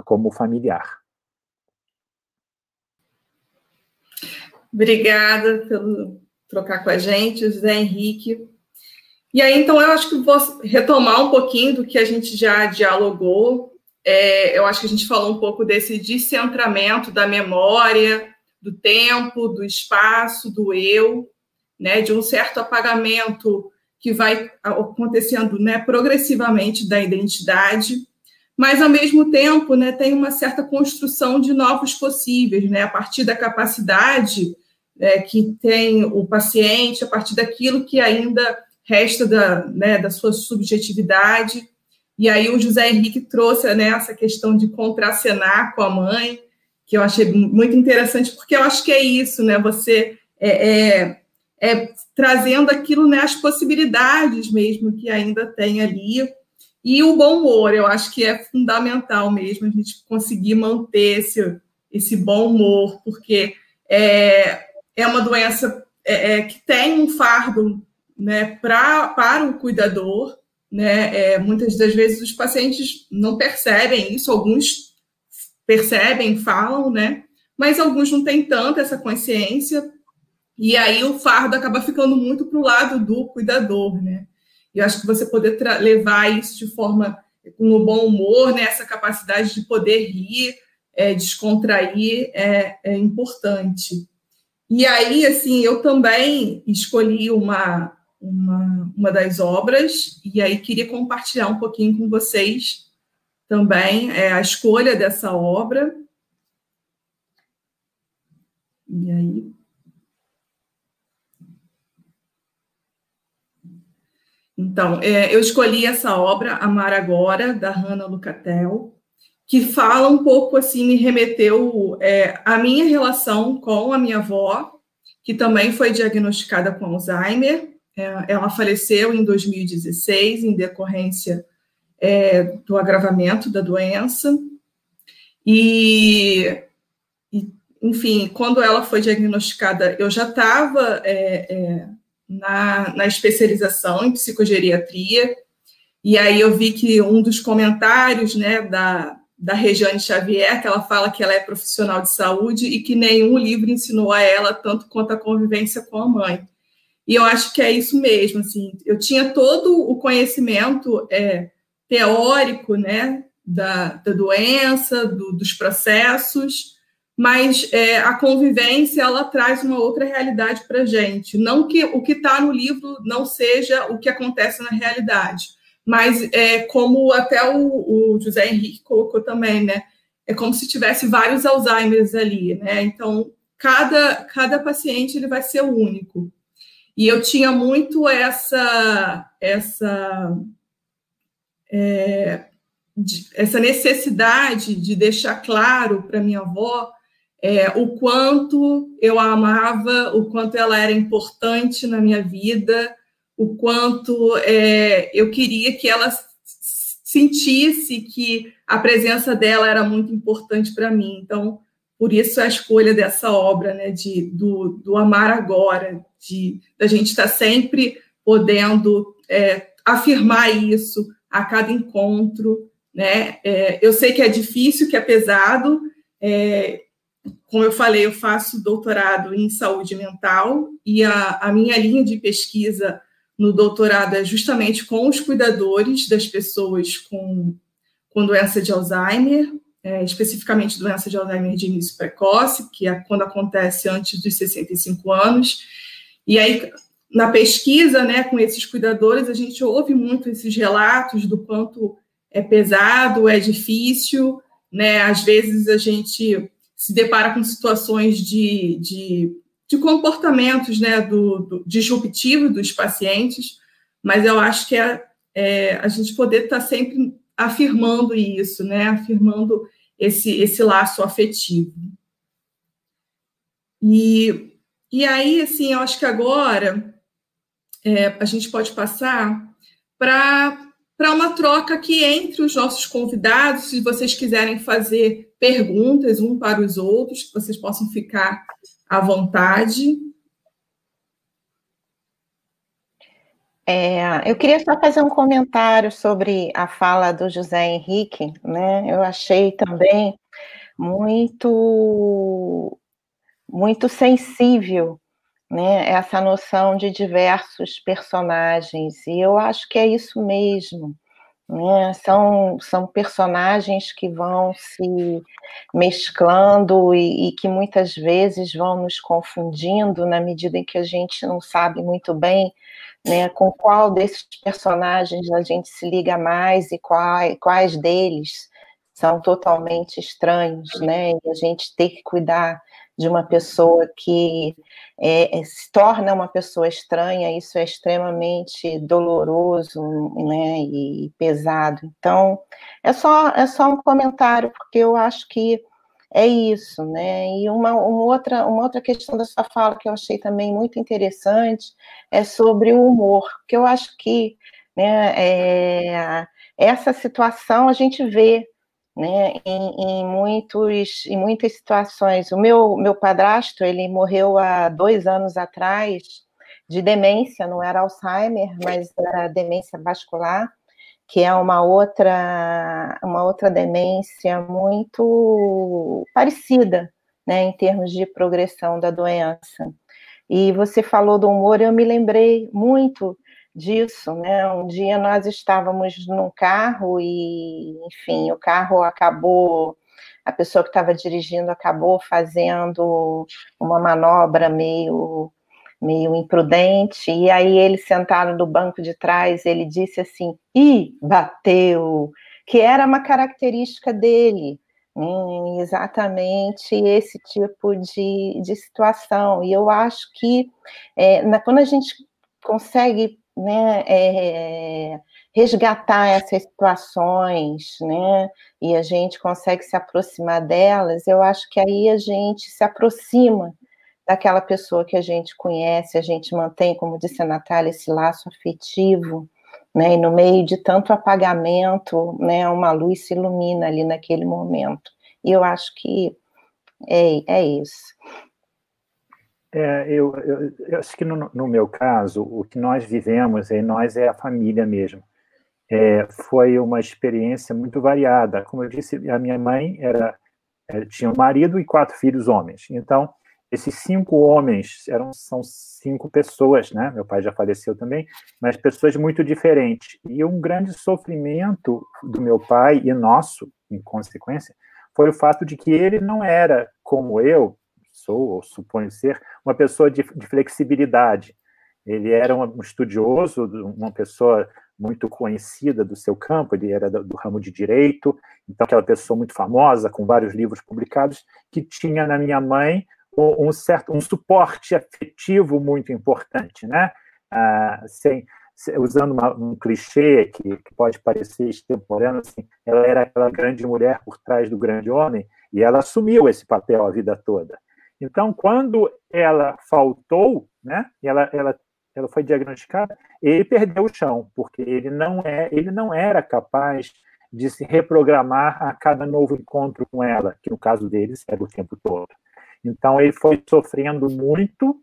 como familiar.
Obrigada por trocar com a gente, José Henrique. E aí, então, eu acho que vou retomar um pouquinho do que a gente já dialogou. Eu acho que a gente falou um pouco desse descentramento da memória, do tempo, do espaço, do eu, né, de um certo apagamento que vai acontecendo, né, progressivamente da identidade, mas, ao mesmo tempo, né, tem uma certa construção de novos possíveis, né, a partir da capacidade que tem o paciente, a partir daquilo que ainda resta da sua subjetividade. E aí o José Henrique trouxe, né, essa questão de contracenar com a mãe, que eu achei muito interessante, porque eu acho que é isso, né, você trazendo aquilo, né, as possibilidades mesmo que ainda tem ali. E o bom humor, eu acho que é fundamental mesmo a gente conseguir manter esse bom humor, porque é uma doença que tem um fardo, né, para o cuidador, né? Muitas das vezes os pacientes não percebem isso, alguns percebem, falam, né? Mas alguns não têm tanto essa consciência, e aí o fardo acaba ficando muito para o lado do cuidador, né? E eu acho que você poder levar isso de forma com o bom humor, né? Essa capacidade de poder rir, descontrair, é importante. E aí, assim, eu também escolhi uma das obras, e aí queria compartilhar um pouquinho com vocês também a escolha dessa obra. E aí... Então, eu escolhi essa obra, Amar Agora, da Hannah Lucatel, que fala um pouco, assim, me remeteu à minha relação com a minha avó, que também foi diagnosticada com Alzheimer. Ela faleceu em 2016, em decorrência do agravamento da doença. E, enfim, quando ela foi diagnosticada, eu já estava na especialização em psicogeriatria, e aí eu vi que um dos comentários, né, da Regiane Xavier, que ela fala que ela é profissional de saúde e que nenhum livro ensinou a ela tanto quanto a convivência com a mãe. E eu acho que é isso mesmo, assim, eu tinha todo o conhecimento teórico, né, da doença, dos processos, mas a convivência, ela traz uma outra realidade para a gente. Não que o que está no livro não seja o que acontece na realidade, mas como até o José Henrique colocou também, né? É como se tivesse vários Alzheimers ali, né? Então, cada paciente ele vai ser único. E eu tinha muito essa necessidade de deixar claro para minha avó o quanto eu a amava, o quanto ela era importante na minha vida, o quanto eu queria que ela sentisse que a presença dela era muito importante para mim. Então, por isso a escolha dessa obra, né, do Amar Agora, da gente estar sempre podendo afirmar isso a cada encontro, né? Eu sei que é difícil, que é pesado. Como eu falei, eu faço doutorado em saúde mental e a minha linha de pesquisa no doutorado é justamente com os cuidadores das pessoas com doença de Alzheimer. especificamente doença de Alzheimer de início precoce, que é quando acontece antes dos 65 anos. E aí, na pesquisa, né, com esses cuidadores, a gente ouve muito esses relatos do quanto é pesado, é difícil, né? Às vezes a gente se depara com situações de comportamentos, né, disruptivos dos pacientes, mas eu acho que a gente poder estar sempre afirmando isso, né, afirmando esse laço afetivo. E aí, assim, eu acho que agora a gente pode passar para uma troca aqui entre os nossos convidados, se vocês quiserem fazer perguntas um para os outros, que vocês possam ficar à vontade.
Eu queria só fazer um comentário sobre a fala do José Henrique, né? Eu achei também muito sensível, né, essa noção de diversos personagens, e eu acho que é isso mesmo, né? São personagens que vão se mesclando e que muitas vezes vão nos confundindo na medida em que a gente não sabe muito bem, né, com qual desses personagens a gente se liga mais e quais deles são totalmente estranhos, né? E a gente tem que cuidar de uma pessoa que se torna uma pessoa estranha, isso é extremamente doloroso, né, e pesado. Então, é só um comentário, porque eu acho que é isso, né? E uma outra questão da sua fala que eu achei também muito interessante é sobre o humor, porque eu acho que, né, essa situação a gente vê, né, em muitas situações. O meu padrasto, ele morreu há 2 anos atrás de demência, não era Alzheimer, mas era demência vascular, que é uma outra demência muito parecida, né, em termos de progressão da doença. E você falou do humor, eu me lembrei muito disso, né? Um dia nós estávamos num carro e, enfim, o carro acabou, a pessoa que estava dirigindo acabou fazendo uma manobra meio imprudente, e aí ele sentado no banco de trás, ele disse assim, bateu, que era uma característica dele, exatamente esse tipo de situação, e eu acho que quando a gente consegue, né, resgatar essas situações, né, e a gente consegue se aproximar delas, eu acho que aí a gente se aproxima daquela pessoa que a gente conhece, a gente mantém, como disse a Natália, esse laço afetivo, né, e no meio de tanto apagamento, né, uma luz se ilumina ali naquele momento. E eu acho que é isso.
Eu acho que no meu caso, o que nós vivemos, nós é a família mesmo. Foi uma experiência muito variada. Como eu disse, a minha mãe tinha um marido e 4 filhos homens. Então, esses 5 homens são 5 pessoas, né? Meu pai já faleceu também, mas pessoas muito diferentes. E um grande sofrimento do meu pai e nosso, em consequência, foi o fato de que ele não era, como eu sou, ou suponho ser, uma pessoa de flexibilidade. Ele era um estudioso, uma pessoa muito conhecida do seu campo, ele era do ramo de direito, então aquela pessoa muito famosa, com vários livros publicados, que tinha na minha mãe um suporte afetivo muito importante, né? Usando um clichê que pode parecer extemporâneo, assim, ela era aquela grande mulher por trás do grande homem, e ela assumiu esse papel a vida toda. Então, quando ela faltou, né, ela foi diagnosticada, ele perdeu o chão, porque ele não era capaz de se reprogramar a cada novo encontro com ela, que no caso deles era o tempo todo. Então, ele foi sofrendo muito,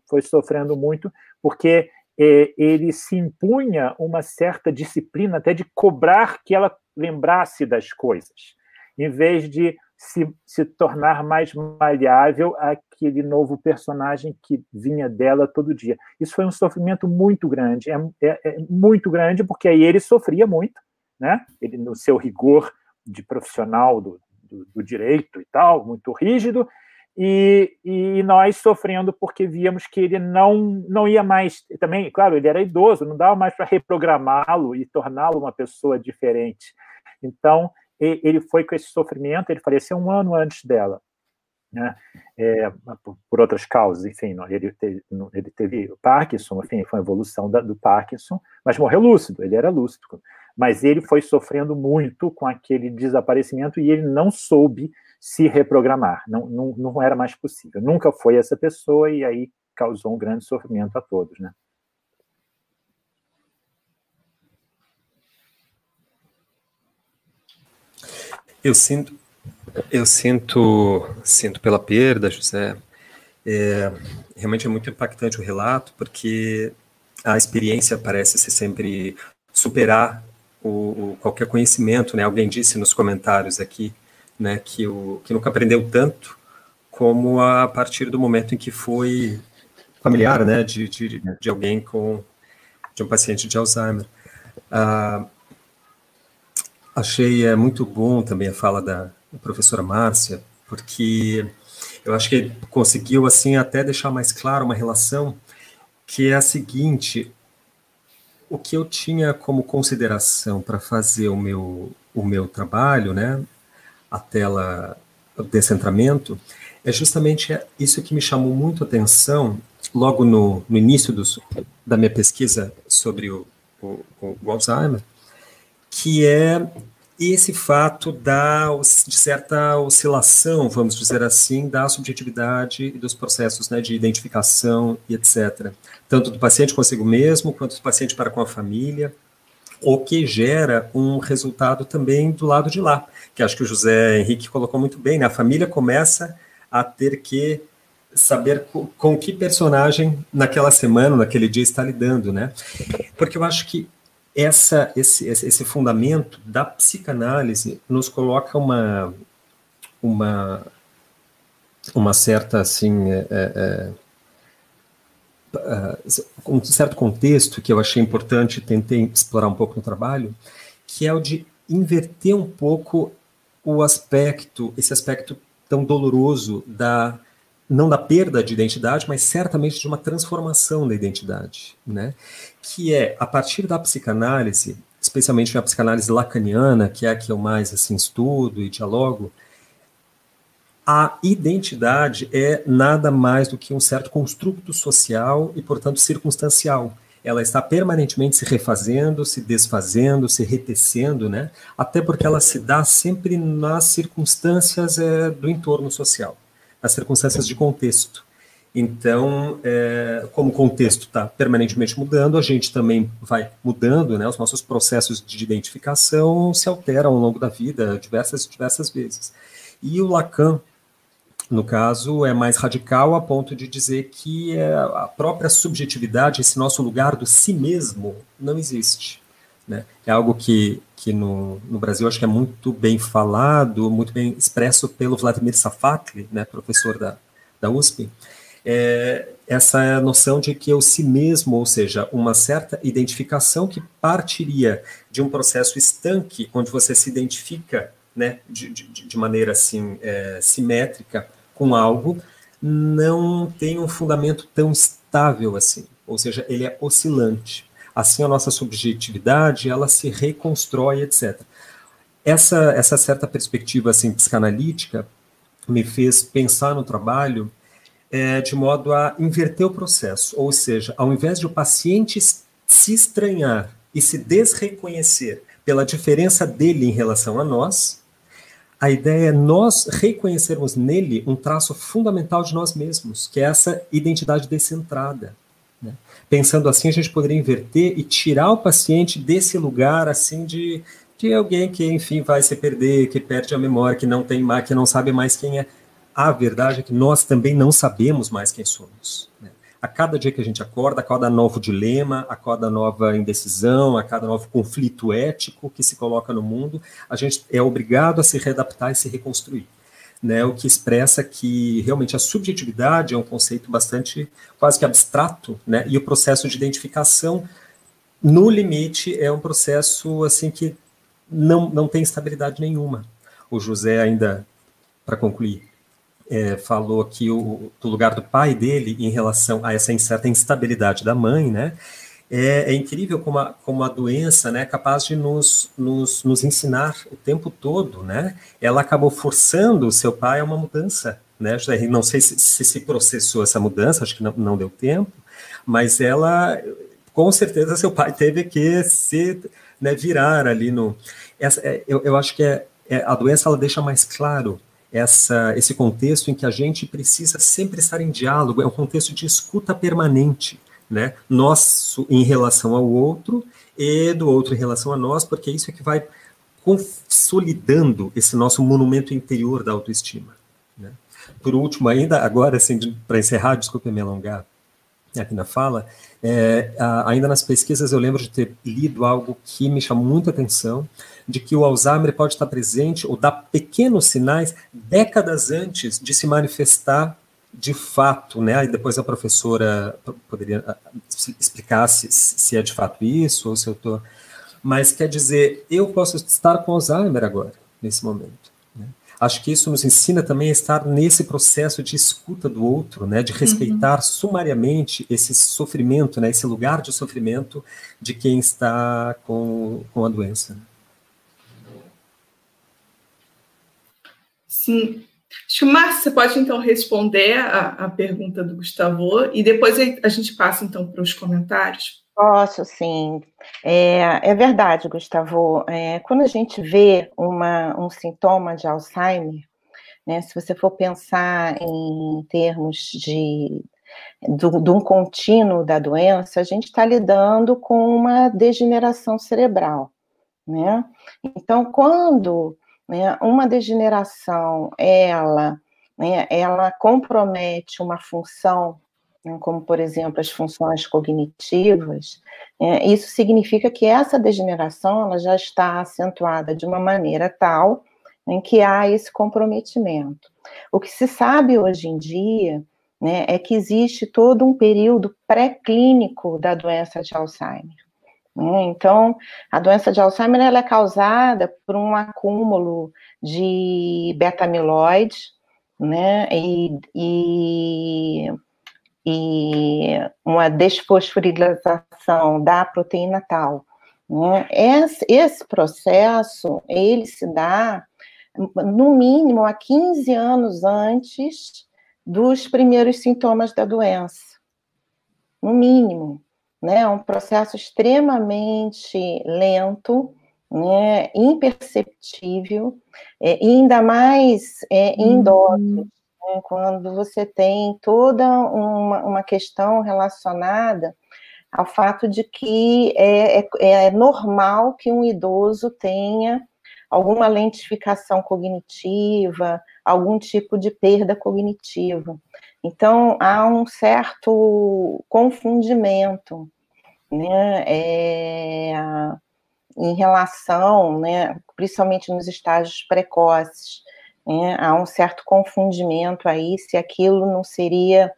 porque ele se impunha uma certa disciplina até de cobrar que ela lembrasse das coisas, em vez de se tornar mais maleável àquele novo personagem que vinha dela todo dia. Isso foi um sofrimento muito grande, muito grande, porque aí ele sofria muito, né? Ele, no seu rigor de profissional do do direito e tal, muito rígido, e nós sofrendo porque víamos que ele não ia mais, também, claro, ele era idoso, não dava mais para reprogramá-lo e torná-lo uma pessoa diferente. Então, ele foi com esse sofrimento, ele faleceu 1 ano antes dela, né? Por outras causas, enfim, ele teve Parkinson, enfim, foi uma evolução do Parkinson, mas morreu lúcido, ele era lúcido, mas ele foi sofrendo muito com aquele desaparecimento e ele não soube se reprogramar, não era mais possível, nunca foi essa pessoa e aí causou um grande sofrimento a todos, né?
Eu sinto pela perda, José. Realmente é muito impactante o relato, porque a experiência parece ser sempre superar qualquer conhecimento, né? Alguém disse nos comentários aqui, né, que nunca aprendeu tanto como a partir do momento em que foi familiar, né, de alguém de um paciente de Alzheimer. Achei muito bom também a fala da professora Márcia, porque eu acho que conseguiu, assim, até deixar mais claro uma relação que é a seguinte: o que eu tinha como consideração para fazer o meu trabalho, né, a tela, o descentramento, é justamente isso que me chamou muito a atenção logo no início da minha pesquisa sobre o Alzheimer, que é esse fato de certa oscilação, vamos dizer assim, da subjetividade e dos processos, né, de identificação e etc. Tanto do paciente consigo mesmo, quanto do paciente para com a família, o que gera um resultado também do lado de lá, que acho que o José Henrique colocou muito bem, né? A família começa a ter que saber com que personagem naquela semana, naquele dia está lidando, né? Porque eu acho que esse fundamento da psicanálise nos coloca uma certa, assim, um certo contexto que eu achei importante, tentei explorar um pouco no trabalho, que é o de inverter um pouco esse aspecto tão doloroso não da perda de identidade, mas certamente de uma transformação da identidade, né? Que é, a partir da psicanálise, especialmente a psicanálise lacaniana, que é a que eu mais, assim, estudo e dialogo, a identidade é nada mais do que um certo construto social e, portanto, circunstancial. Ela está permanentemente se refazendo, se desfazendo, se retecendo, né? Até porque ela se dá sempre nas circunstâncias do entorno social, as circunstâncias de contexto. Então, como o contexto está permanentemente mudando, a gente também vai mudando, né? Os nossos processos de identificação se alteram ao longo da vida diversas vezes. E o Lacan, no caso, é mais radical a ponto de dizer que a própria subjetividade, esse nosso lugar do si mesmo, não existe, né? É algo que no Brasil acho que é muito bem falado, muito bem expresso pelo Vladimir Safatli, né, professor da USP, essa noção de que o si mesmo, ou seja, uma certa identificação que partiria de um processo estanque, onde você se identifica, né, de maneira assim, simétrica com algo, não tem um fundamento tão estável assim, ou seja, ele é oscilante. Assim, a nossa subjetividade, ela se reconstrói, etc. Essa certa perspectiva assim, psicanalítica me fez pensar no trabalho de modo a inverter o processo, ou seja, ao invés de o paciente se estranhar e se desreconhecer pela diferença dele em relação a nós, a ideia é nós reconhecermos nele um traço fundamental de nós mesmos, que é essa identidade descentrada, né? Pensando assim, a gente poderia inverter e tirar o paciente desse lugar assim de alguém que, enfim, vai se perder, que perde a memória, que não sabe mais quem é. A verdade é que nós também não sabemos mais quem somos, né? A cada dia que a gente acorda, a cada novo dilema, a cada nova indecisão, a cada novo conflito ético que se coloca no mundo, a gente é obrigado a se readaptar e se reconstruir, né? O que expressa que realmente a subjetividade é um conceito bastante quase que abstrato, né? E o processo de identificação, no limite, é um processo assim que não tem estabilidade nenhuma. o José ainda, para concluir, falou aqui do lugar do pai dele em relação a essa certa instabilidade da mãe, né? É incrível como a doença, né, é capaz de nos ensinar o tempo todo, né? Ela acabou forçando o seu pai a uma mudança, né? Não sei se processou essa mudança, acho que não deu tempo, mas ela, com certeza, seu pai teve que se, né, virar ali no... eu acho que a doença, ela deixa mais claro esse contexto em que a gente precisa sempre estar em diálogo, é um contexto de escuta permanente, né? Nosso em relação ao outro e do outro em relação a nós, porque é isso que vai consolidando esse nosso monumento interior da autoestima, né? Por último, ainda agora, assim, para encerrar, desculpe me alongar aqui na fala, ainda nas pesquisas eu lembro de ter lido algo que me chamou muita atenção, de que o Alzheimer pode estar presente ou dar pequenos sinais décadas antes de se manifestar de fato, né? Aí depois a professora poderia explicar se é de fato isso, ou se eu estou... Mas quer dizer, eu posso estar com Alzheimer agora, nesse momento, né? Acho que isso nos ensina também a estar nesse processo de escuta do outro, né? De respeitar sumariamente esse sofrimento, né? Esse lugar de sofrimento de quem está com a doença.
Sim. Acho que, Márcia, você pode, então, responder a pergunta do Gustavo e depois a gente passa, então, para os comentários.
Posso, sim. É verdade, Gustavo. Quando a gente vê um sintoma de Alzheimer, né, se você for pensar em termos de um contínuo da doença, a gente está lidando com uma degeneração cerebral, né? Então, quando, né, uma degeneração, ela compromete uma função, né, como, por exemplo, as funções cognitivas, isso significa que essa degeneração ela já está acentuada de uma maneira tal em que há esse comprometimento. O que se sabe hoje em dia, né, é que existe todo um período pré-clínico da doença de Alzheimer. Então, a doença de Alzheimer ela é causada por um acúmulo de beta-amiloide, né, e uma desfosforilação da proteína tal, né? Esse processo, ele se dá, no mínimo, há 15 anos antes dos primeiros sintomas da doença. No mínimo, né? É um processo extremamente lento, né? Imperceptível, e ainda mais em idosos, né? Quando você tem toda uma questão relacionada ao fato de que é normal que um idoso tenha alguma lentificação cognitiva, algum tipo de perda cognitiva. Então, há um certo confundimento, né, em relação, né, principalmente nos estágios precoces, né, há um certo confundimento aí se aquilo não seria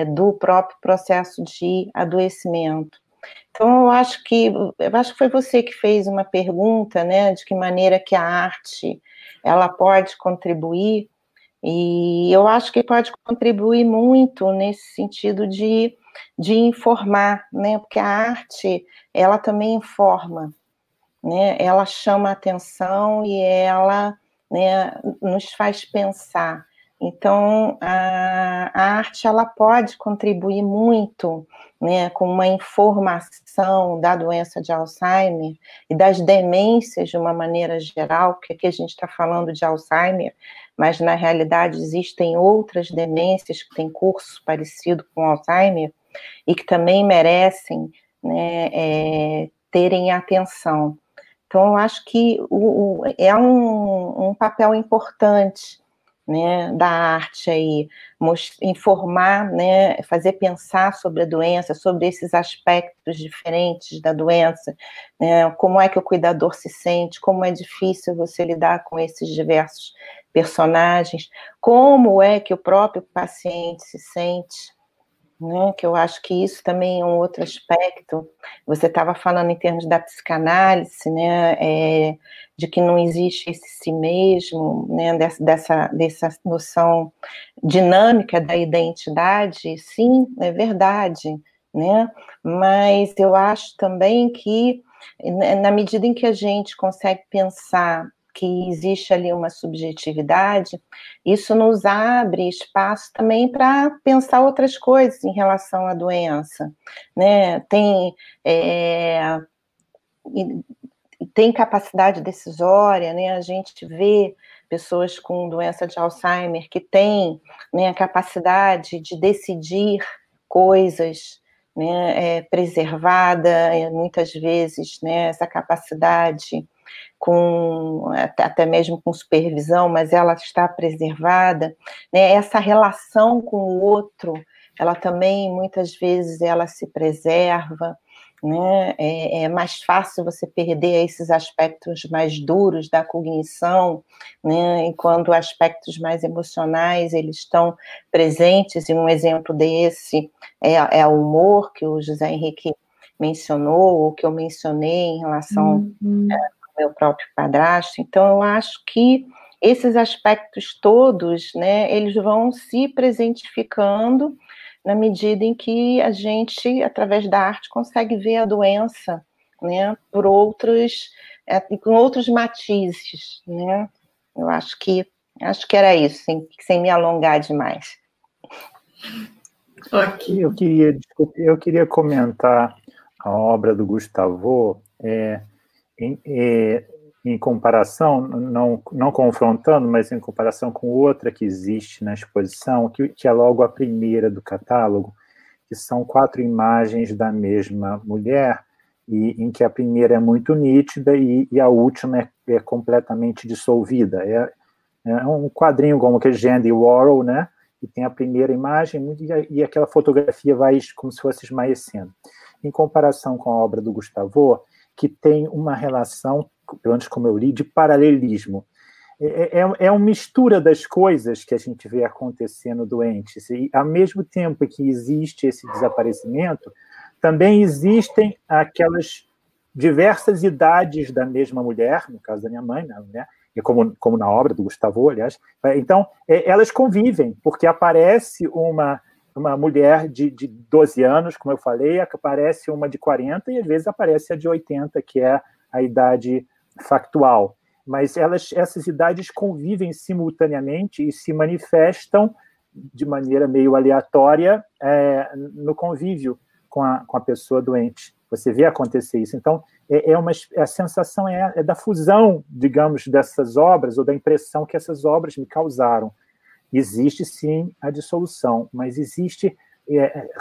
do próprio processo de adoecimento. Então, eu acho que foi você que fez uma pergunta, né, de que maneira que a arte ela pode contribuir, e eu acho que pode contribuir muito nesse sentido de informar, né, porque a arte, ela também informa, né, ela chama a atenção e ela, né, nos faz pensar. Então, a arte, ela pode contribuir muito, né, com uma informação da doença de Alzheimer e das demências de uma maneira geral, porque aqui a gente está falando de Alzheimer, mas na realidade existem outras demências que têm curso parecido com Alzheimer e que também merecem, né, terem atenção. Então, eu acho que é um papel importante, né, da arte aí, informar, né, fazer pensar sobre a doença, sobre esses aspectos diferentes da doença, né, como é que o cuidador se sente, como é difícil você lidar com esses diversos personagens, como é que o próprio paciente se sente, né, que eu acho que isso também é um outro aspecto. Você estava falando em termos da psicanálise, né, de que não existe esse si mesmo, né, dessa noção dinâmica da identidade. Sim, é verdade, né, mas eu acho também que, na medida em que a gente consegue pensar que existe ali uma subjetividade, isso nos abre espaço também para pensar outras coisas em relação à doença, né? Tem capacidade decisória, né? A gente vê pessoas com doença de Alzheimer que têm, né, a capacidade de decidir coisas, né, preservada, muitas vezes, né, essa capacidade até mesmo com supervisão, mas ela está preservada, né? Essa relação com o outro, ela também, muitas vezes, ela se preserva, né? É mais fácil você perder esses aspectos mais duros da cognição, né? Enquanto aspectos mais emocionais, eles estão presentes, e um exemplo desse é o humor, que o José Henrique mencionou, ou que eu mencionei em relação meu próprio padrasto. Então, eu acho que esses aspectos todos, né, eles vão se presentificando na medida em que a gente, através da arte, consegue ver a doença, né, com outros matizes, né. Eu acho que era isso, sem me alongar demais.
Okay.
Eu queria comentar a obra do Gustavo, em comparação, não confrontando, mas em comparação com outra que existe na exposição, que é logo a primeira do catálogo, que são 4 imagens da mesma mulher, e em que a primeira é muito nítida e a última é completamente dissolvida. É um quadrinho como que de Andy Warhol, né? E tem a primeira imagem e aquela fotografia vai como se fosse esmaecendo. Em comparação com a obra do Gustavo, que tem uma relação, pelo menos como eu li, de paralelismo. É uma mistura das coisas que a gente vê acontecendo doentes. E, ao mesmo tempo que existe esse desaparecimento, também existem aquelas diversas idades da mesma mulher, no caso da minha mãe, né? E como na obra do Gustavo, aliás. Então, elas convivem, porque aparece uma mulher de 12 anos, como eu falei, aparece uma de 40 e às vezes aparece a de 80, que é a idade factual. Mas essas idades convivem simultaneamente e se manifestam de maneira meio aleatória no convívio com a pessoa doente. Você vê acontecer isso. Então, a sensação é da fusão, digamos, dessas obras, ou da impressão que essas obras me causaram. Existe, sim, a dissolução, mas existe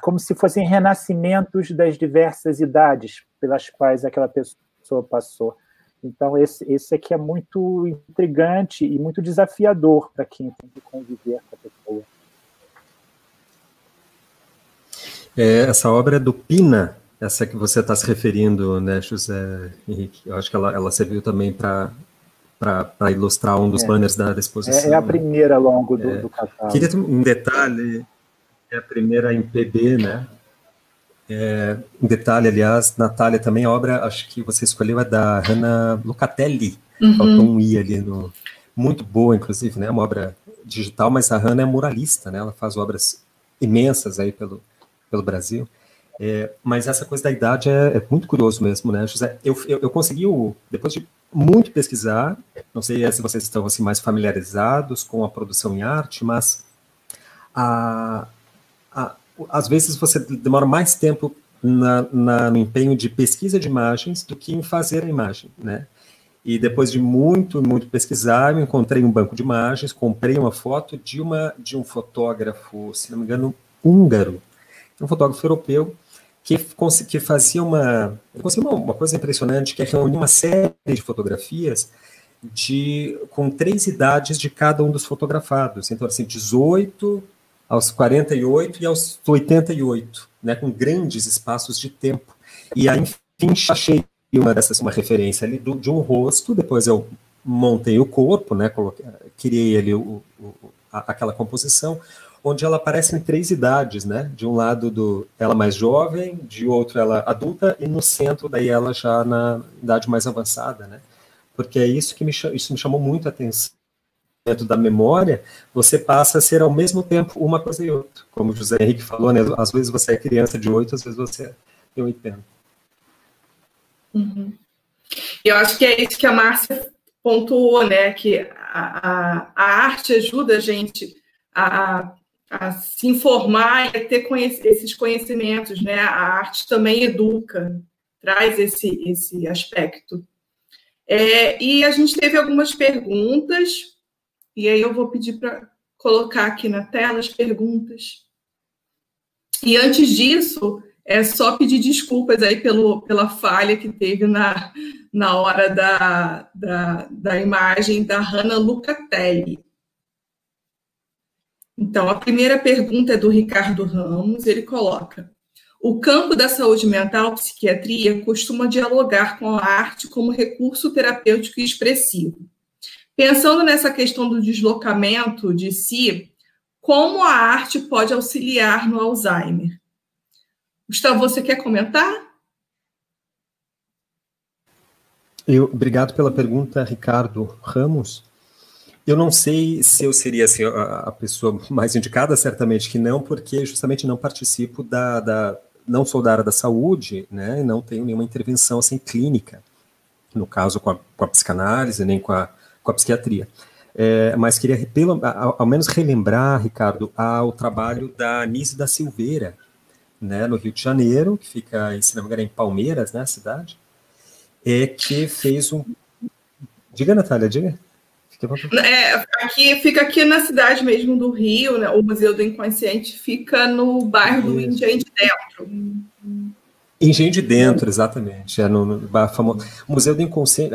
como se fossem renascimentos das diversas idades pelas quais aquela pessoa passou. Então, esse aqui é muito intrigante e muito desafiador para quem tem que conviver com a pessoa.
Essa obra é do Pina, essa que você está se referindo, né, José Henrique? Eu acho que ela serviu também para ilustrar um dos banners da exposição.
É a primeira ao longo do catálogo.
Queria um detalhe, é a primeira em PB, né? Um detalhe, aliás, Natália, também a obra, acho que você escolheu, é da Hannah Locatelli. Faltou um I ali, muito boa, inclusive, né? Uma obra digital, mas a Hannah é muralista, né? Ela faz obras imensas aí pelo Brasil. Mas essa coisa da idade é muito curioso mesmo, né, José? Eu consegui, depois de muito pesquisar, não sei se vocês estão assim, mais familiarizados com a produção em arte, mas às vezes você demora mais tempo no empenho de pesquisa de imagens do que em fazer a imagem, né? E depois de muito pesquisar, eu encontrei um banco de imagens, comprei uma foto de um fotógrafo, se não me engano, húngaro, um fotógrafo europeu, que fazia uma coisa impressionante, que é reunir uma série de fotografias com 3 idades de cada um dos fotografados. Então, assim, 18 aos 48 e aos 88, né, com grandes espaços de tempo. E aí, enfim, achei uma referência ali de um rosto, depois eu montei o corpo, né, criei ali aquela composição. onde ela aparece em 3 idades, né? De um lado ela mais jovem, de outro ela adulta, e no centro daí ela já na idade mais avançada, né? Porque é isso que isso me chamou muito a atenção. Dentro da memória, você passa a ser ao mesmo tempo uma coisa e outra. Como o José Henrique falou, né? Às vezes você é criança de 8, às vezes você tem 80.
Uhum. Eu acho que é isso que a Márcia pontuou, né? Que a arte ajuda a gente a se informar e a ter esses conhecimentos, né? A arte também educa, traz esse aspecto. E a gente teve algumas perguntas, e aí eu vou pedir para colocar aqui na tela as perguntas. E antes disso, é só pedir desculpas aí pela falha que teve na hora da imagem da Hannah Lucatelli. Então, a primeira pergunta é do Ricardo Ramos, ele coloca: o campo da saúde mental, psiquiatria, costuma dialogar com a arte como recurso terapêutico e expressivo. Pensando nessa questão do deslocamento de si, como a arte pode auxiliar no Alzheimer? Gustavo, você quer comentar?
Obrigado pela pergunta, Ricardo Ramos. Eu não sei se eu seria assim, a pessoa mais indicada, certamente que não, porque justamente não participo não sou da área da saúde, né, e não tenho nenhuma intervenção assim, clínica, no caso com a psicanálise, nem com a psiquiatria. Mas queria, ao menos, relembrar, Ricardo, o trabalho da Anísia da Silveira, né, no Rio de Janeiro, que fica, se não me engano, em Palmeiras, né, a cidade, que fez um... Diga, Natália, diga.
Fica aqui na cidade mesmo do Rio, né? O Museu do Inconsciente fica no bairro do Engenho de Dentro.
Engenho de Dentro, exatamente. No famoso Museu do Inconsciente.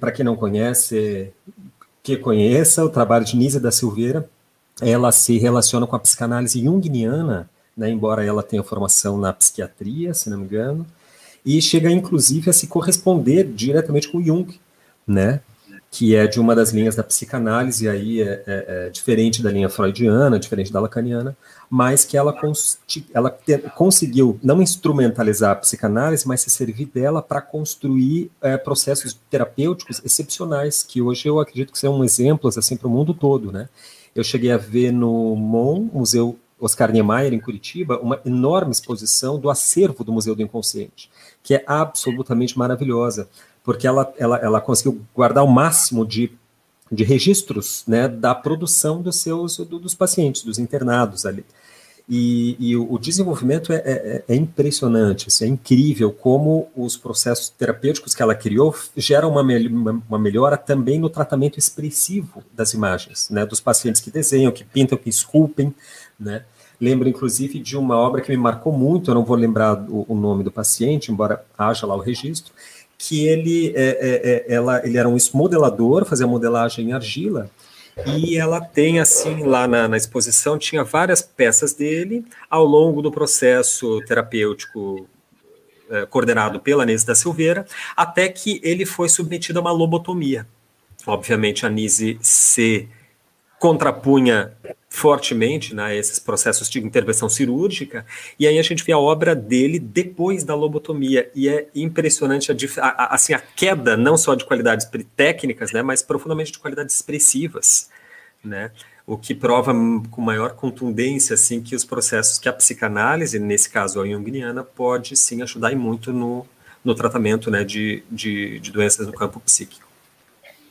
Para quem não conhece, que conheça o trabalho de Nízia da Silveira, ela se relaciona com a psicanálise junguiana, né, embora ela tenha formação na psiquiatria, se não me engano, e chega inclusive a se corresponder diretamente com Jung, né, que é de uma das linhas da psicanálise, aí é diferente da linha freudiana, diferente da lacaniana, mas que ela conseguiu não instrumentalizar a psicanálise, mas se servir dela para construir processos terapêuticos excepcionais, que hoje eu acredito que são exemplos assim, para o mundo todo, né? Eu cheguei a ver no MON, Museu Oscar Niemeyer, em Curitiba, uma enorme exposição do acervo do Museu do Inconsciente, que é absolutamente maravilhosa, porque ela conseguiu guardar o máximo de registros, né, da produção dos pacientes, dos internados ali. E o desenvolvimento é impressionante, assim, é incrível como os processos terapêuticos que ela criou geram uma melhora também no tratamento expressivo das imagens, né, dos pacientes que desenham, que pintam, que esculpem, né. Lembro, inclusive, de uma obra que me marcou muito, eu não vou lembrar o nome do paciente, embora haja lá o registro, que ele era um modelador, fazia modelagem em argila, e ela tem, assim, lá na exposição, tinha várias peças dele, ao longo do processo terapêutico coordenado pela Anísia da Silveira, até que ele foi submetido a uma lobotomia. Obviamente, a Anísia se contrapunha fortemente, né, esses processos de intervenção cirúrgica, e aí a gente vê a obra dele depois da lobotomia, e é impressionante a queda não só de qualidades técnicas, né, mas profundamente de qualidades expressivas, né, o que prova com maior contundência assim, que os processos, que a psicanálise, nesse caso a junguiana, pode sim ajudar e muito no tratamento, né, de doenças no campo psíquico.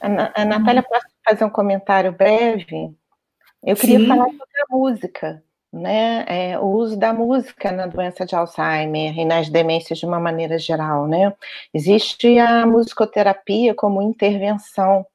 A Natália, posso fazer um comentário breve? Eu queria falar sobre a música, né? O uso da música na doença de Alzheimer e nas demências de uma maneira geral, né? Existe a musicoterapia como intervenção,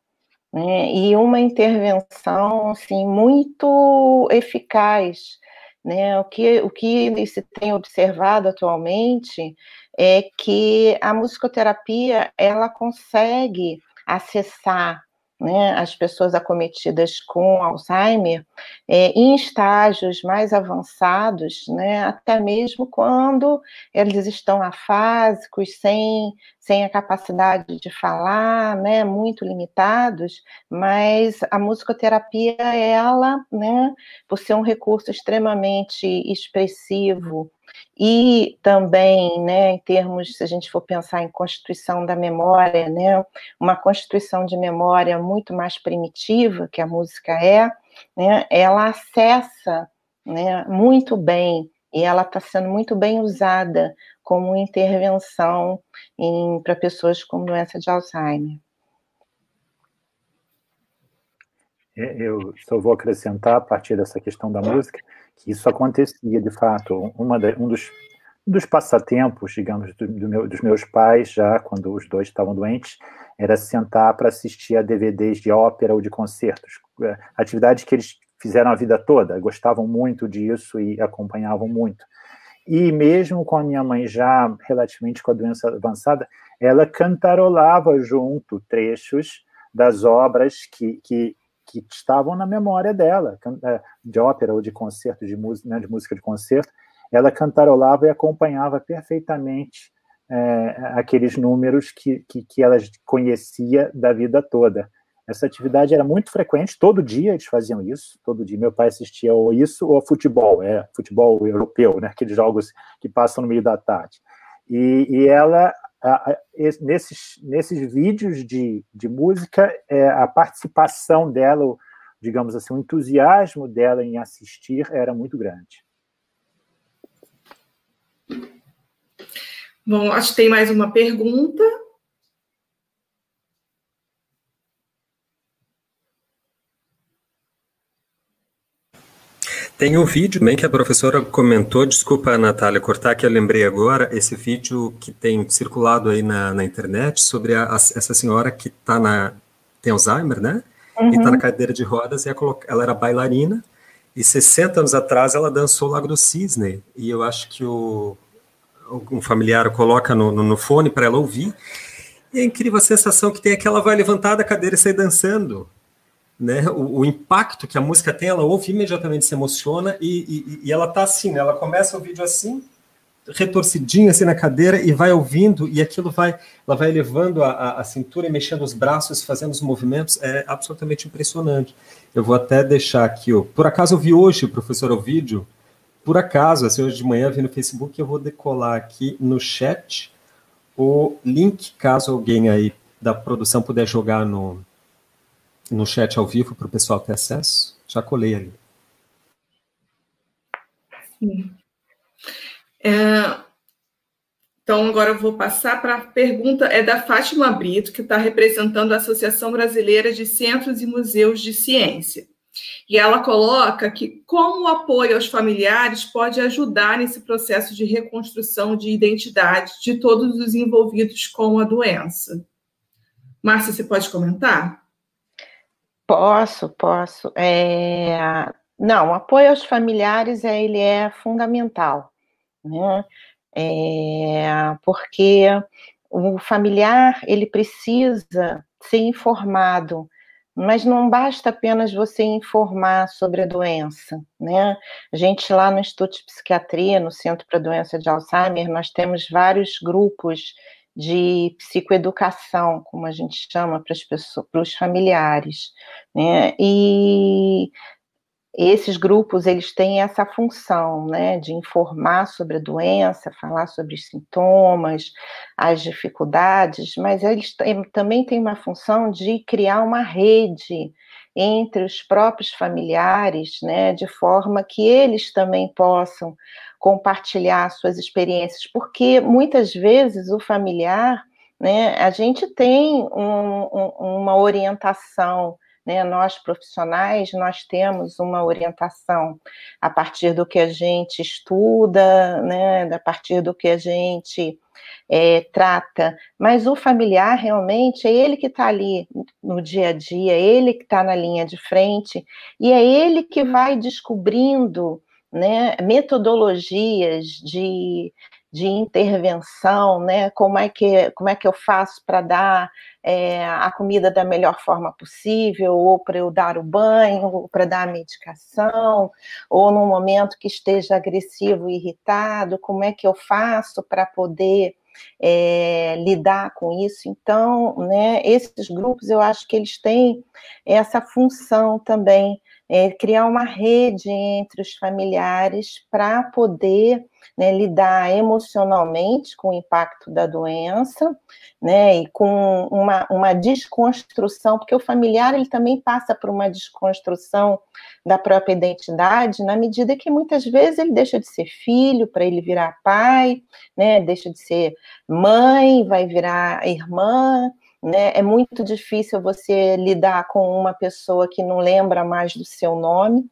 né? E uma intervenção, assim, muito eficaz, né? O que se tem observado atualmente é que a musicoterapia, ela consegue acessar, né, as pessoas acometidas com Alzheimer em estágios mais avançados, né, até mesmo quando eles estão afásicos, sem a capacidade de falar, né, muito limitados, mas a musicoterapia, ela, né, por ser um recurso extremamente expressivo e também, né, em termos, se a gente for pensar em constituição da memória, né, uma constituição de memória muito mais primitiva, que a música né, ela acessa, né, muito bem, e ela está sendo muito bem usada como intervenção para pessoas com doença de Alzheimer.
Eu só vou acrescentar, a partir dessa questão da música, que isso acontecia, de fato. Um dos passatempos, digamos, dos meus pais, já quando os dois estavam doentes, era sentar para assistir a DVDs de ópera ou de concertos. Atividades que eles fizeram a vida toda, gostavam muito disso e acompanhavam muito. E mesmo com a minha mãe já relativamente com a doença avançada, ela cantarolava junto trechos das obras que estavam na memória dela, de ópera ou de concerto, de música de concerto. Ela cantarolava e acompanhava perfeitamente aqueles números que ela conhecia da vida toda. Essa atividade era muito frequente, todo dia eles faziam isso, todo dia. Meu pai assistia ou isso ou futebol, futebol europeu, né, aqueles jogos que passam no meio da tarde. E ela, nesses vídeos de música, a participação dela, digamos assim, o entusiasmo dela em assistir era muito grande.
Bom, acho que tem mais uma pergunta.
Tem um vídeo também que a professora comentou, desculpa, Natália, cortar, que eu lembrei agora, esse vídeo que tem circulado aí na internet sobre essa senhora que tem Alzheimer, né? Uhum. E está na cadeira de rodas, e ela era bailarina, e 60 anos atrás ela dançou o Lago do Cisne, e eu acho que um familiar coloca no fone para ela ouvir, e é incrível a sensação que tem é que ela vai levantar da cadeira e sair dançando. Né? O impacto que a música tem, ela ouve, imediatamente se emociona e ela tá assim, né? Ela começa o vídeo assim, retorcidinha assim na cadeira e vai ouvindo, e aquilo ela vai elevando a cintura e mexendo os braços, fazendo os movimentos, é absolutamente impressionante. Eu vou até deixar aqui, por acaso eu vi hoje, professor, o vídeo, por acaso, assim, hoje de manhã vi no Facebook, eu vou decolar aqui no chat o link, caso alguém aí da produção puder jogar no chat ao vivo para o pessoal ter acesso. Já colei ali.
Sim. Então, agora eu vou passar para a pergunta, da Fátima Brito, que está representando a Associação Brasileira de Centros e Museus de Ciência. E ela coloca que como o apoio aos familiares pode ajudar nesse processo de reconstrução de identidade de todos os envolvidos com a doença. Márcia, você pode comentar?
Posso. Não, o apoio aos familiares ele é fundamental, né? Porque o familiar ele precisa ser informado, mas não basta apenas você informar sobre a doença, né? A gente lá no Instituto de Psiquiatria, no Centro para a Doença de Alzheimer, nós temos vários grupos de psicoeducação, como a gente chama para as pessoas, para os familiares, né? E esses grupos, eles têm essa função, né, de informar sobre a doença, falar sobre os sintomas, as dificuldades, mas eles também têm uma função de criar uma rede entre os próprios familiares, né, de forma que eles também possam compartilhar suas experiências, porque muitas vezes o familiar, né, a gente tem uma orientação, né, nós profissionais, nós temos uma orientação a partir do que a gente estuda, né, a partir do que a gente trata, mas o familiar realmente é ele que está ali no dia a dia, é ele que está na linha de frente, e é ele que vai descobrindo, né, metodologias de de intervenção, né? Como é que eu faço para dar a comida da melhor forma possível, ou para eu dar o banho, ou para dar a medicação, ou num momento que esteja agressivo e irritado, como é que eu faço para poder lidar com isso? Então, né, esses grupos, eu acho que eles têm essa função também, criar uma rede entre os familiares para poder, né, lidar emocionalmente com o impacto da doença, né, e com uma desconstrução, porque o familiar ele também passa por uma desconstrução da própria identidade, na medida que muitas vezes ele deixa de ser filho para ele virar pai, né, deixa de ser mãe, vai virar irmã, né? É muito difícil você lidar com uma pessoa que não lembra mais do seu nome,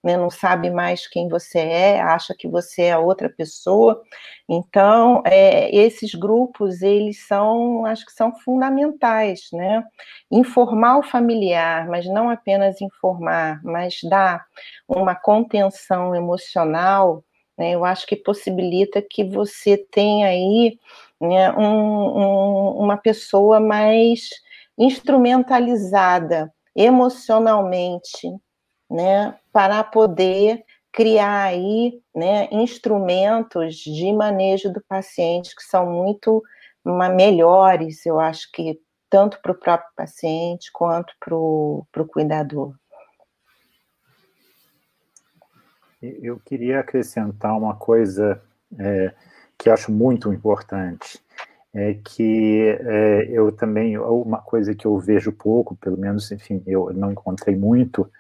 né? Não sabe mais quem você acha que você é outra pessoa. Então, esses grupos, eles acho que são fundamentais, né? Informar o familiar, mas não apenas informar, mas dar uma contenção emocional, né? Eu acho que possibilita que você tenha aí, né, uma pessoa mais instrumentalizada emocionalmente, né, para poder criar aí, né, instrumentos de manejo do paciente que são muito melhores, eu acho que tanto para o próprio paciente quanto para o cuidador.
Eu queria acrescentar uma coisa que eu acho muito importante, eu também, uma coisa que eu vejo pouco, pelo menos, enfim, eu não encontrei muito,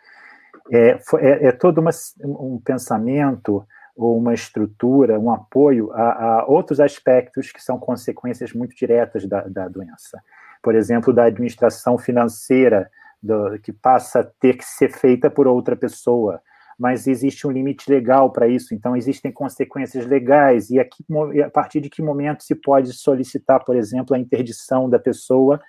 todo um pensamento, ou uma estrutura, um apoio a outros aspectos que são consequências muito diretas da doença. Por exemplo, da administração financeira, que passa a ter que ser feita por outra pessoa, mas existe um limite legal para isso, então existem consequências legais, e a partir de que momento se pode solicitar, por exemplo, a interdição da pessoa,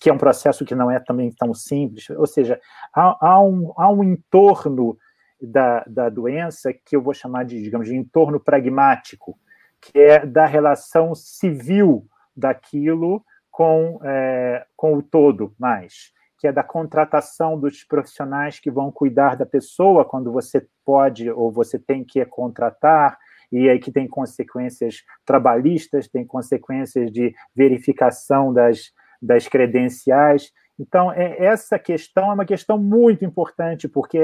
que é um processo que não é também tão simples, ou seja, há um entorno da doença que eu vou chamar de, digamos, de entorno pragmático, que é da relação civil daquilo com o todo mais, que é da contratação dos profissionais que vão cuidar da pessoa quando você pode ou você tem que contratar, e aí que tem consequências trabalhistas, tem consequências de verificação das credenciais. Então, essa questão é uma questão muito importante, porque